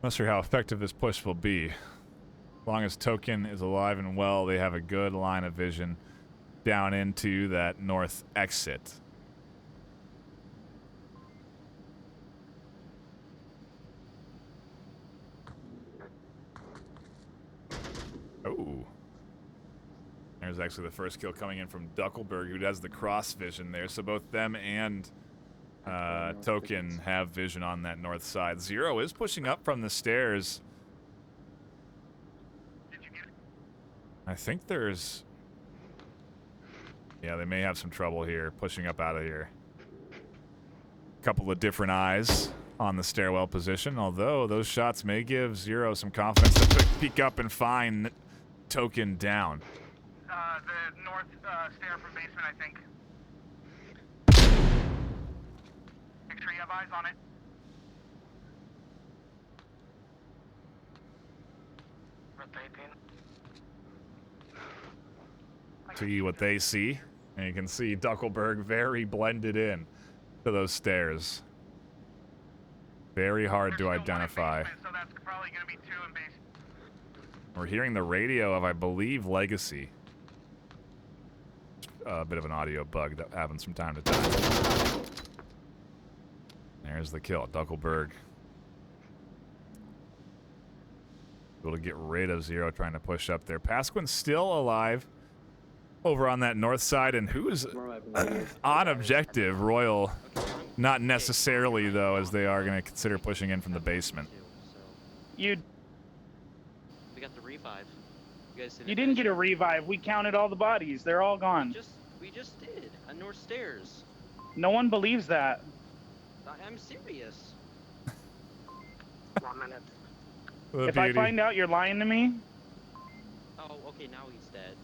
Not sure how effective this push will be. As long as Token is alive and well, they have a good line of vision down into that north exit. Oh. There's actually the first kill coming in from Duckelberg, who does the cross vision there. So both them and Token have vision on that north side. Zero is pushing up from the stairs. I think there's... Yeah, they may have some trouble here, pushing up out of here. A couple of different eyes on the stairwell position, although those shots may give Zero some confidence to peek up and find Token down. The north stair from basement, I think. Make sure you have eyes on it. Rotating. See what they see, and you can see Duckelberg very blended in to those stairs. Very hard to identify. So that's probably gonna be 2 in base. We're hearing the radio of, I believe, Legacy. A bit of an audio bug that happens from time to time. There's the kill. Duckelberg. Able to get rid of Zero, trying to push up there. Pasquin's still alive over on that north side, and who is on objective? Royal. Not necessarily, though, as they are going to consider pushing in from the basement. You We got the revive. You guys see that? you didn't get a revive. We counted all the bodies. They're all gone. We just did. On North Stairs. No one believes that. I'm serious. 1 minute. If I find out you're lying to me, Oh, okay, now he's dead.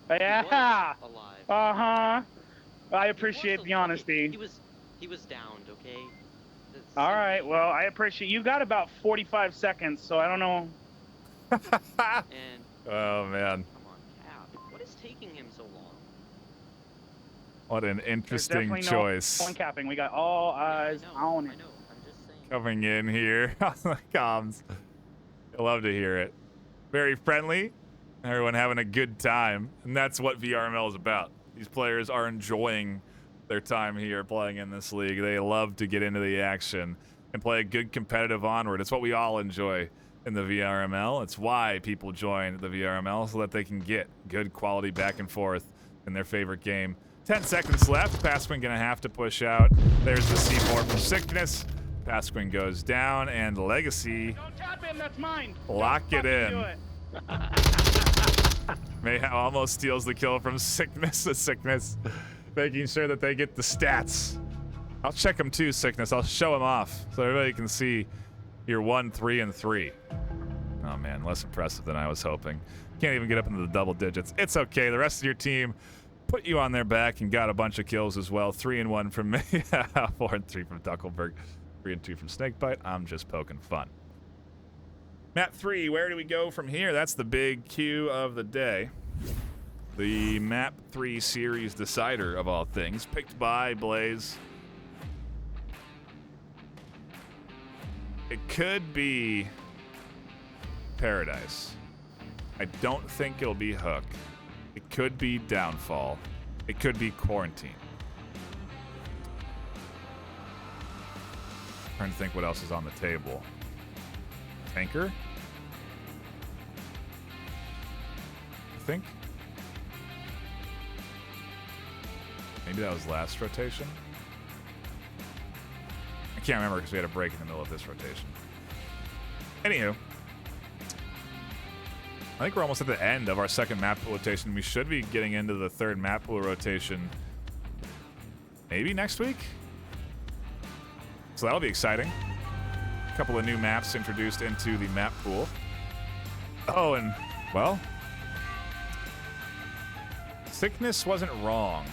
yeah. He was alive. I He was appreciate the alive. honesty. He was downed, okay? That's All simple. right. Well, I appreciate you. Got about 45 seconds, so I don't know. And Oh, man. come on, Cap. What is taking him so long? What an There's interesting definitely choice. no one capping. We got all eyes I know. on it. I'm just saying. Coming in here on the comms. I love to hear it. Very friendly. Everyone having a good time. And that's what VRML is about. These players are enjoying their time here playing in this league. They love to get into the action and play a good competitive Onward. It's what we all enjoy in the VRML. It's why people join the VRML, so that they can get good quality back and forth in their favorite game. 10 seconds left. Pasquin gonna have to push out. There's the C4 from Sickness. Pasquin goes down, and Legacy Don't tap him. That's mine. lock it Fucking in. do it. Mayhem almost steals the kill from Sickness. The Sickness making sure that they get the stats. I'll check them too, Sickness. I'll show them off so everybody can see your 1, 3, and 3. Oh man, less impressive than I was hoping. Can't even get up into the double digits. It's okay. The rest of your team put you on their back and got a bunch of kills as well. 3 and 1 from me. 4 and 3 from Duckelberg. 3 and 2 from Snakebite. I'm just poking fun. Map 3, where do we go from here? That's the big cue of the day. The Map 3 series decider of all things, picked by Blaze. It could be Paradise. I don't think it'll be Hook. It could be Downfall. It could be Quarantine. Trying to think what else is on the table. Tanker? I think. Maybe that was last rotation. I can't remember because we had a break in the middle of this rotation. Anywho, I think we're almost at the end of our second map pool rotation. We should be getting into the third map pool rotation maybe next week. So that'll be exciting. A couple of new maps introduced into the map pool. Oh, and, well, Sickness wasn't wrong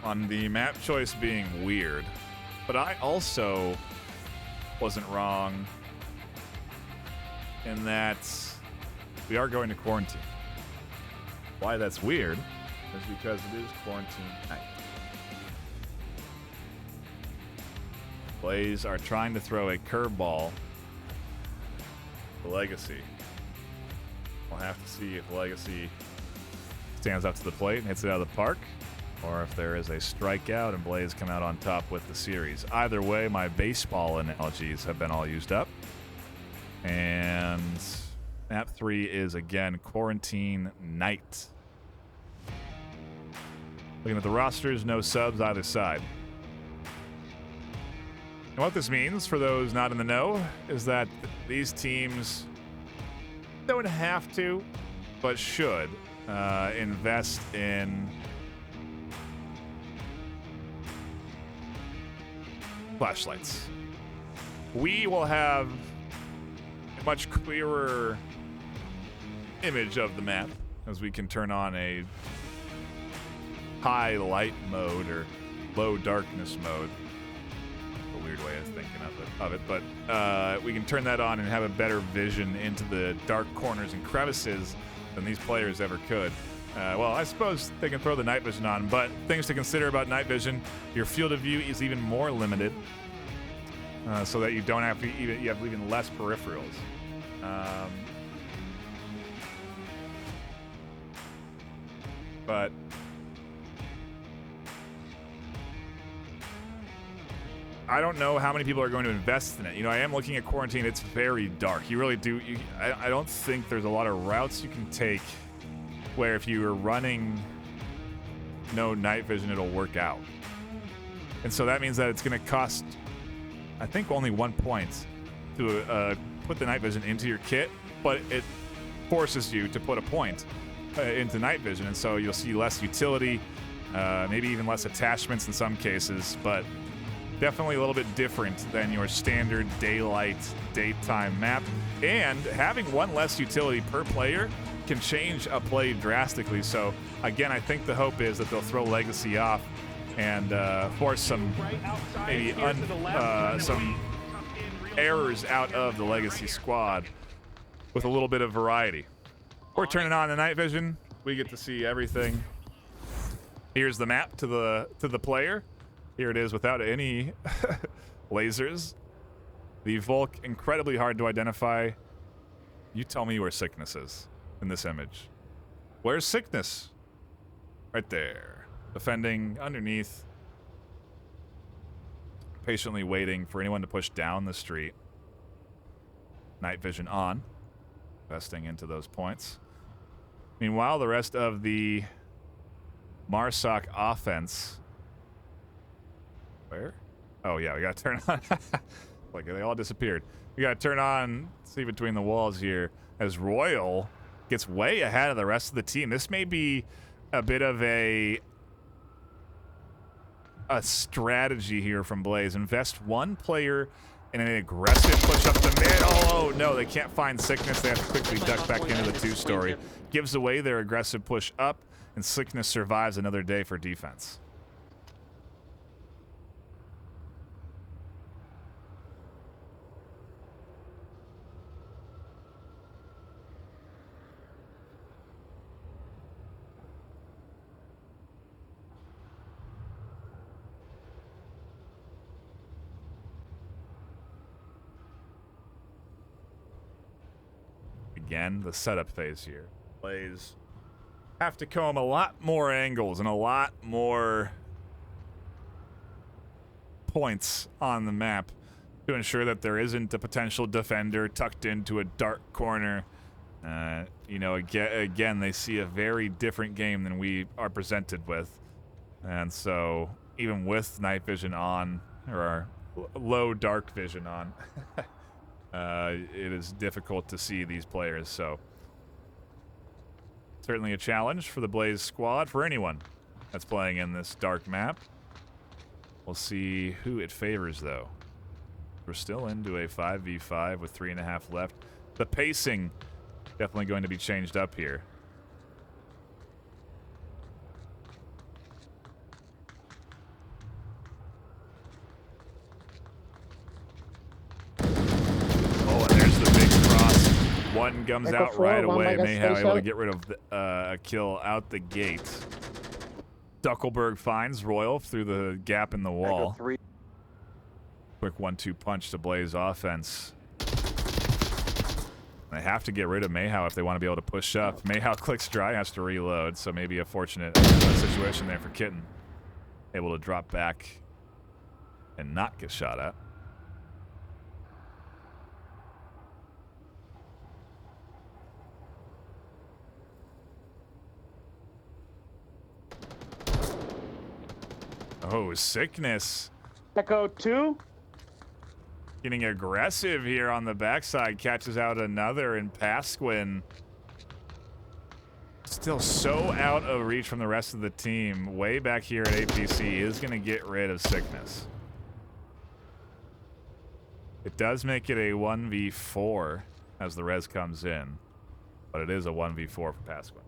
on the map choice being weird, but I also wasn't wrong in that we are going to quarantine. Why that's weird is because it is quarantine night. Blaze are trying to throw a curveball to Legacy. We'll have to see if Legacy stands up to the plate and hits it out of the park, or if there is a strikeout and Blaze come out on top with the series. Either way, my baseball analogies have been all used up. And map 3 is again quarantine night. Looking at the rosters, no subs either side. And what this means, for those not in the know, is that these teams don't have to, but should, invest in flashlights. We will have a much clearer image of the map as we can turn on a high light mode or low darkness mode. A weird way of thinking of it, but we can turn that on and have a better vision into the dark corners and crevices than these players ever could. Well, I suppose they can throw the night vision on, but things to consider about night vision: your field of view is even more limited. so that you don't have to you have even less peripherals. But I don't know how many people are going to invest in it. You know, I am looking at quarantine. It's very dark. You really do. I don't think there's a lot of routes you can take where if you are running no night vision, it'll work out. And so that means that it's going to cost, I think, only 1 point to put the night vision into your kit, but it forces you to put a point into night vision, and so you'll see less utility, maybe even less attachments in some cases, but definitely a little bit different than your standard daytime map. And having one less utility per player can change a play drastically. So again, I think the hope is that they'll throw Legacy off and force some maybe some errors out of the Legacy squad with a little bit of variety. We're turning on the night vision. We get to see everything. Here's the map to the player. Here it is without any lasers. The Volk, incredibly hard to identify. You tell me where Sickness is in this image. Where's Sickness? Right there. Defending underneath. Patiently waiting for anyone to push down the street. Night vision on. Investing into those points. Meanwhile, the rest of the Marsoc offense. Where? Oh, yeah, we got to turn on. Like, they all disappeared. We got to turn on, see between the walls here, as Royal gets way ahead of the rest of the team. This may be a bit of a strategy here from Blaze. Invest one player in an aggressive push up the mid. Oh, no, they can't find Sickness. They have to quickly duck back into the two-story. Gives away their aggressive push up, and Sickness survives another day for defense. Again, the setup phase here. Blaze have to comb a lot more angles and a lot more points on the map to ensure that there isn't a potential defender tucked into a dark corner. You know, again, they see a very different game than we are presented with. And so, even with night vision on, or our low dark vision on, it is difficult to see these players, so certainly a challenge for the Blaze squad, for anyone that's playing in this dark map. We'll see who it favors, though. We're still into a 5v5 with 3.5 left. The pacing definitely going to be changed up here. One comes out right away. Mayhem able to get rid of a kill out the gate. Duckelberg finds Royal through the gap in the wall. Quick 1-2 punch to Blaze offense. They have to get rid of Mayhow if they want to be able to push up. Mayhow clicks dry, has to reload, so maybe a fortunate situation there for Kitten. Able to drop back and not get shot at. Oh, Sickness. Echo 2. Getting aggressive here on the backside. Catches out another, and Pasquin still so out of reach from the rest of the team. Way back here at APC is going to get rid of Sickness. It does make it a 1v4 as the res comes in, but it is a 1v4 for Pasquin.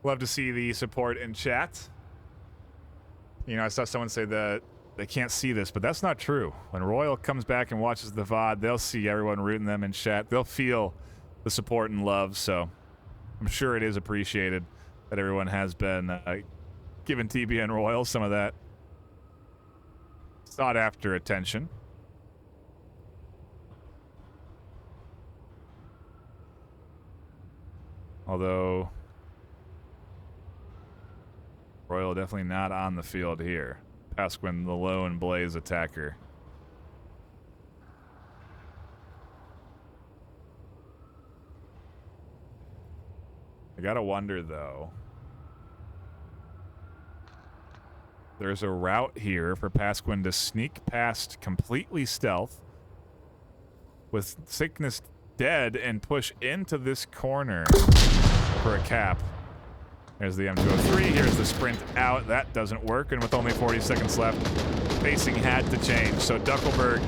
Love to see the support in chat. You know, I saw someone say that they can't see this, but that's not true. When Royal comes back and watches the VOD, they'll see everyone rooting them in chat. They'll feel the support and love, so I'm sure it is appreciated that everyone has been giving TBN Royal some of that sought-after attention. Although Royal definitely not on the field here. Pasquin, the lone Blaze attacker. I gotta wonder, though. There's a route here for Pasquin to sneak past completely stealth with Sickness dead and push into this corner for a cap. There's the M203. Here's the sprint out. That doesn't work. And with only 40 seconds left, pacing had to change. So Duckelberg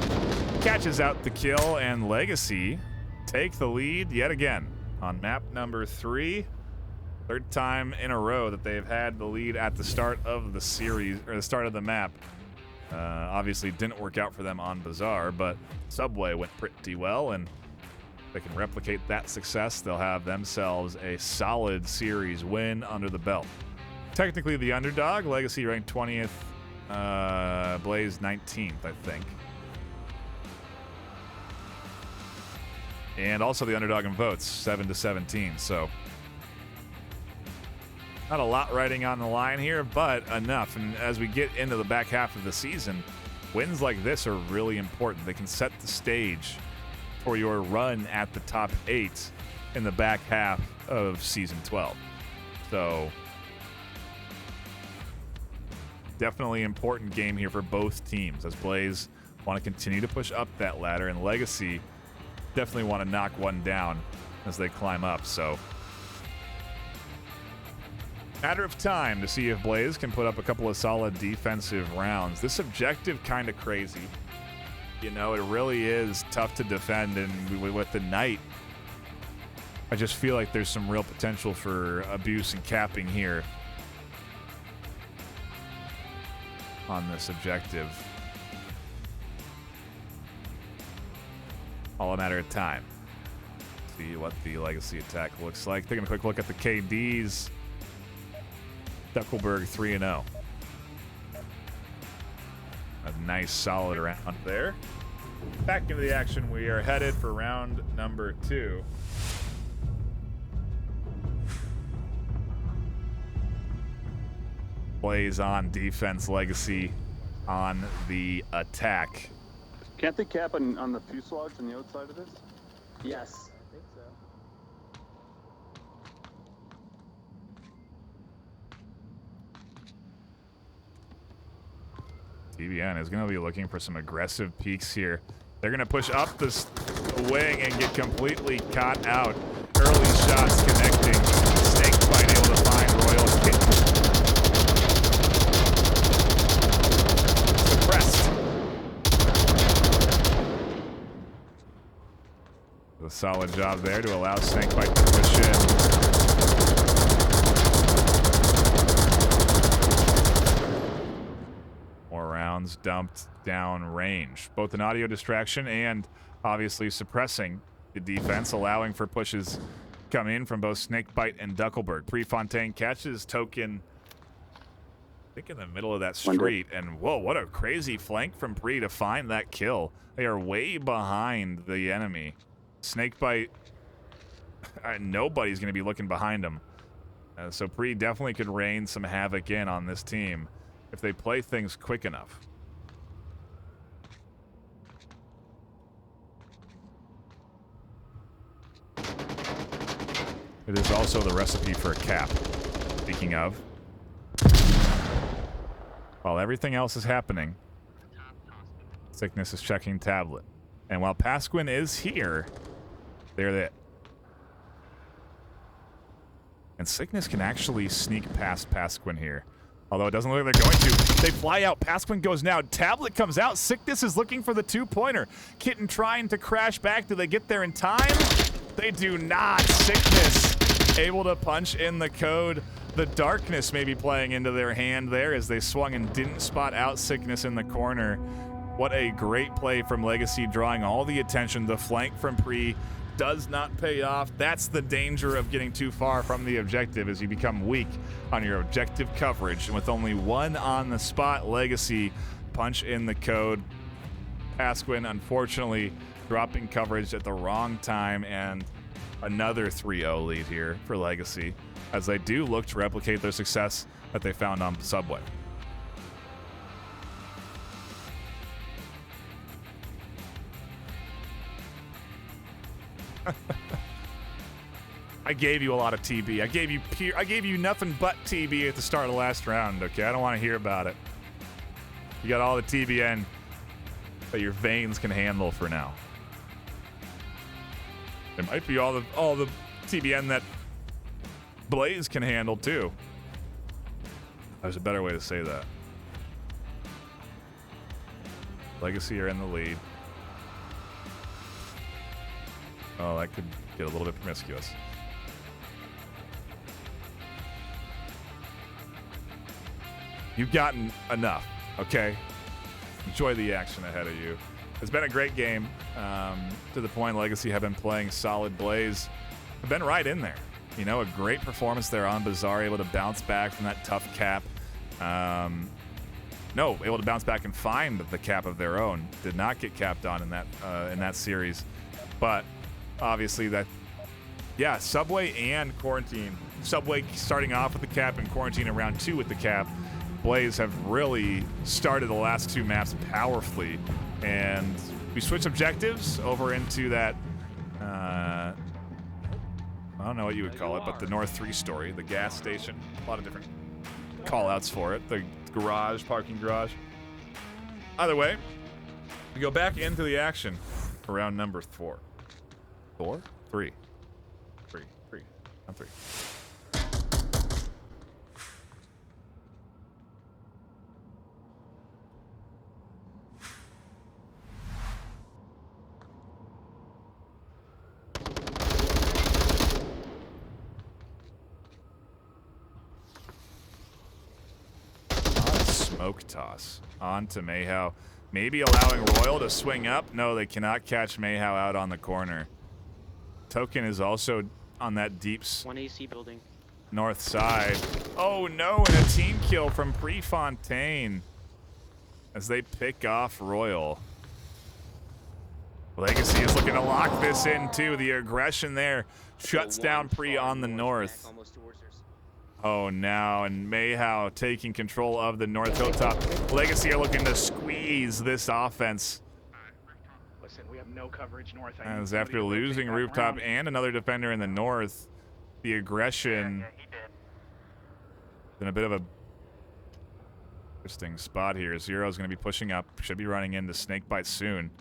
catches out the kill, and Legacy take the lead yet again on map number 3. Third time in a row that they've had the lead at the start of the series, or the start of the map. Obviously didn't work out for them on Bazaar, but Subway went pretty well, and if they can replicate that success, they'll have themselves a solid series win under the belt. Technically the underdog, Legacy ranked 20th, Blaze 19th, I think. And also the underdog in votes, 7-17, so not a lot riding on the line here, but enough. And as we get into the back half of the season, wins like this are really important. They can set the stage for your run at the top 8 in the back half of Season 12. So, definitely important game here for both teams, as Blaze want to continue to push up that ladder, and Legacy definitely want to knock one down as they climb up. So, matter of time to see if Blaze can put up a couple of solid defensive rounds. This objective kind of crazy. You know, it really is tough to defend, and with the Knight, I just feel like there's some real potential for abuse and capping here on this objective. All a matter of time. See what the Legacy attack looks like. Taking a quick look at the KDs. Duckelberg 3-0. A nice solid round there. Back into the action, we are headed for round number 2. Blaze on defense, Legacy on the attack. Can't they cap on the fuselage on the outside of this? Yes. I think so. TBN is going to be looking for some aggressive peaks here. They're going to push up the wing and get completely caught out. Early shots connecting. Snakebite able to find Royal. Suppressed. A solid job there to allow Snakebite to push in. More rounds dumped down range. Both an audio distraction and obviously suppressing the defense, allowing for pushes to come in from both Snakebite and Duckelberg. Prefontaine catches Token, I think, in the middle of that street. And whoa, what a crazy flank from Pre to find that kill. They are way behind the enemy. Snakebite, nobody's going to be looking behind him. So Pre definitely could rain some havoc in on this team if they play things quick enough. It is also the recipe for a cap. Speaking of, while everything else is happening, Sickness is checking tablet. And while Pasquin is here, they're there. And Sickness can actually sneak past Pasquin here. Although it doesn't look like they're going to. They fly out. Pasquin goes now. Tablet comes out. Sickness is looking for the two-pointer. Kitten trying to crash back. Do they get there in time? They do not. Sickness able to punch in the code. The darkness may be playing into their hand there as they swung and didn't spot out Sickness in the corner. What a great play from Legacy, drawing all the attention. The flank from Pre does not pay off. That's the danger of getting too far from the objective, as you become weak on your objective coverage. And with only one on the spot, Legacy punch in the code. Pasquin, unfortunately, dropping coverage at the wrong time, and another 3-0 lead here for Legacy, as they do look to replicate their success that they found on Subway. I gave you a lot of TB. I gave you nothing but TB at the start of the last round, okay? I don't want to hear about it. You got all the TBN that your veins can handle for now. It might be all the TBN that Blaze can handle too. There's a better way to say that. Legacy are in the lead. Oh, that could get a little bit promiscuous. You've gotten enough, okay? Enjoy the action ahead of you. It's been a great game. To the point, Legacy have been playing solid. Blaze have been right in there. You know, a great performance there on Bazaar, able to bounce back from that tough cap. No, able to bounce back and find the cap of their own. Did not get capped on in that series. But obviously that, yeah, Subway and Quarantine. Subway starting off with the cap and Quarantine in round 2 with the cap. Blaze have really started the last 2 maps powerfully. And we switch objectives over into that, I don't know what you would call it, but the North 3 story, the gas station. A lot of different call-outs for it. The garage, parking garage. Either way, we go back into the action for round number 4. 4? 3. 3. Round 3. Smoke toss onto Mayhow. Maybe allowing Royal to swing up. No, they cannot catch Mayhow out on the corner. Token is also on that deep 1 AC building. north side. Oh no, and a team kill from Prefontaine as they pick off Royal. Legacy is looking to lock this in too. The aggression there shuts down Pre on the north. Oh, now, and Mayhow taking control of the North Hilltop. Legacy are looking to squeeze this offense. Listen, we have no coverage north. As after losing Rooftop and another defender in the north, the aggression in a bit of a interesting spot here. Zero's going to be pushing up. Should be running into Snakebite soon.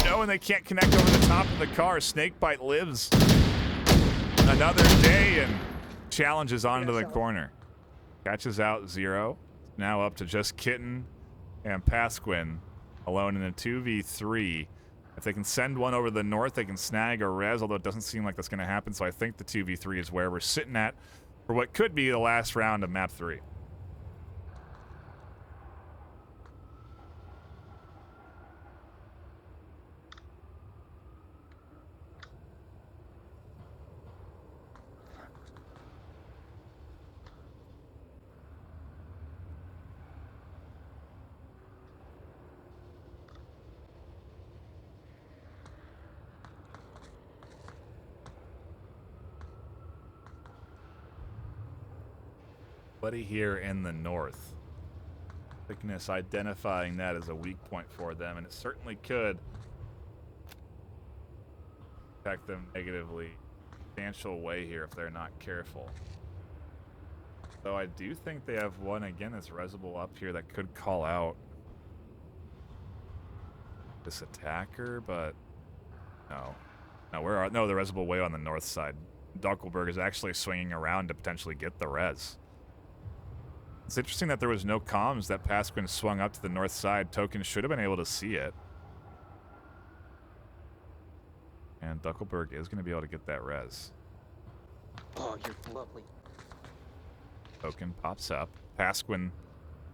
Oh, and they can't connect over the top of the car. Snakebite lives another day and challenges onto the corner. Catches out Zero. Now up to just Kitten and Pasquin alone in a 2v3. If they can send one over the north, they can snag a res, although it doesn't seem like that's going to happen. So I think the 2v3 is where we're sitting at for what could be the last round of map 3. Buddy here in the north. Thickness identifying that as a weak point for them, and it certainly could affect them negatively substantial way here if they're not careful. Though I do think they have one again that's resible up here that could call out this attacker, but no. Now, where are... No, the res will way on the north side. Duckelberg is actually swinging around to potentially get the res. It's interesting that there was no comms that Pasquin swung up to the north side. Token should have been able to see it. And Duckelberg is going to be able to get that res. Oh, you're lovely. Token pops up. Pasquin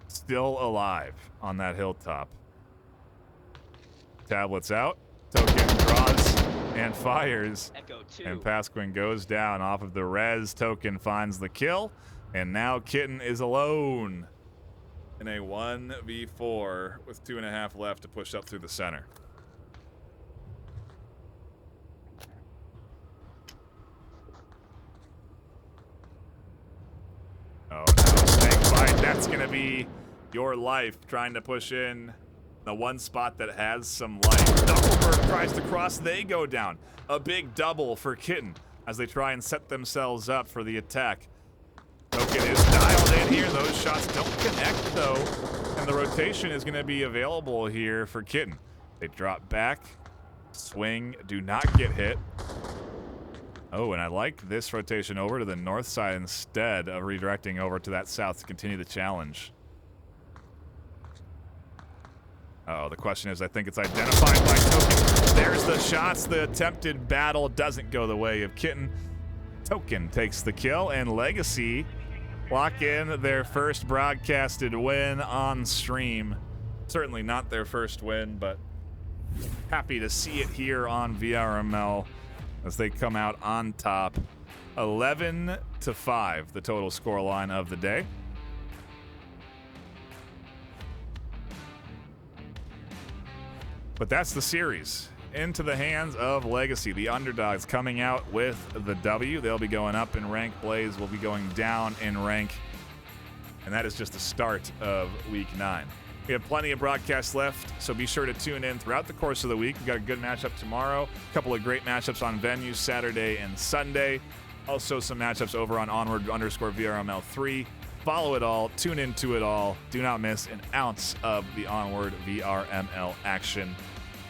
still alive on that hilltop. Tablets out. Token draws and fires. Echo 2. And Pasquin goes down off of the res. Token finds the kill. And now Kitten is alone in a 1v4 with 2.5 left to push up through the center. Oh no, snake bite. That's going to be your life trying to push in the one spot that has some life. Duckelberg tries to cross. They go down. A big double for Kitten as they try and set themselves up for the attack. Token is dialed in here. Those shots don't connect, though. And the rotation is going to be available here for Kitten. They drop back. Swing. Do not get hit. Oh, and I like this rotation over to the north side instead of redirecting over to that south to continue the challenge. Uh-oh, the question is, I think it's identified by Token. There's the shots. The attempted battle doesn't go the way of Kitten. Token takes the kill, and Legacy lock in their first broadcasted win on stream. Certainly not their first win, but happy to see it here on VRML as they come out on top. 11-5, the total scoreline of the day. But that's the series. Into the hands of Legacy. The underdogs coming out with the W. They'll be going up in rank. Blaze will be going down in rank. And that is just the start of Week 9. We have plenty of broadcasts left, so be sure to tune in throughout the course of the week. We've got a good matchup tomorrow. A couple of great matchups on venues Saturday and Sunday. Also some matchups over on Onward _VRML 3. Follow it all. Tune into it all. Do not miss an ounce of the Onward VRML action.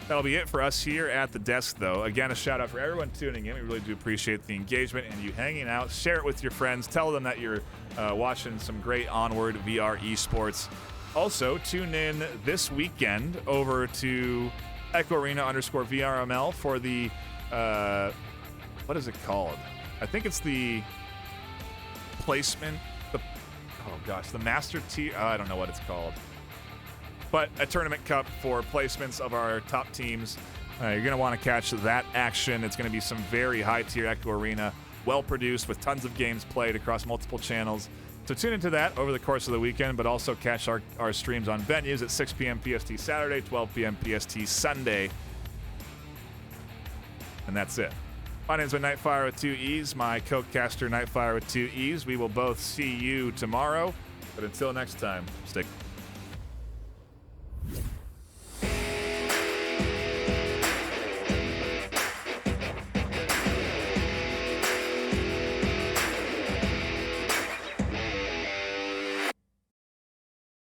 That'll be it for us here at the desk, though. Again, a shout out for everyone tuning in. We really do appreciate the engagement and you hanging out. Share it with your friends. Tell them that you're watching some great Onward VR esports. Also, tune in this weekend over to Echo Arena _VRML for the, what is it called? I think it's the placement, the Master Tier. I don't know what it's called. But a tournament cup for placements of our top teams. You're going to want to catch that action. It's going to be some very high-tier Echo Arena, well-produced with tons of games played across multiple channels. So tune into that over the course of the weekend, but also catch our streams on venues at 6 p.m. PST Saturday, 12 p.m. PST Sunday. And that's it. My name's been NightFiree with 2 E's, my co-caster NightFiree with 2 E's. We will both see you tomorrow. But until next time, stay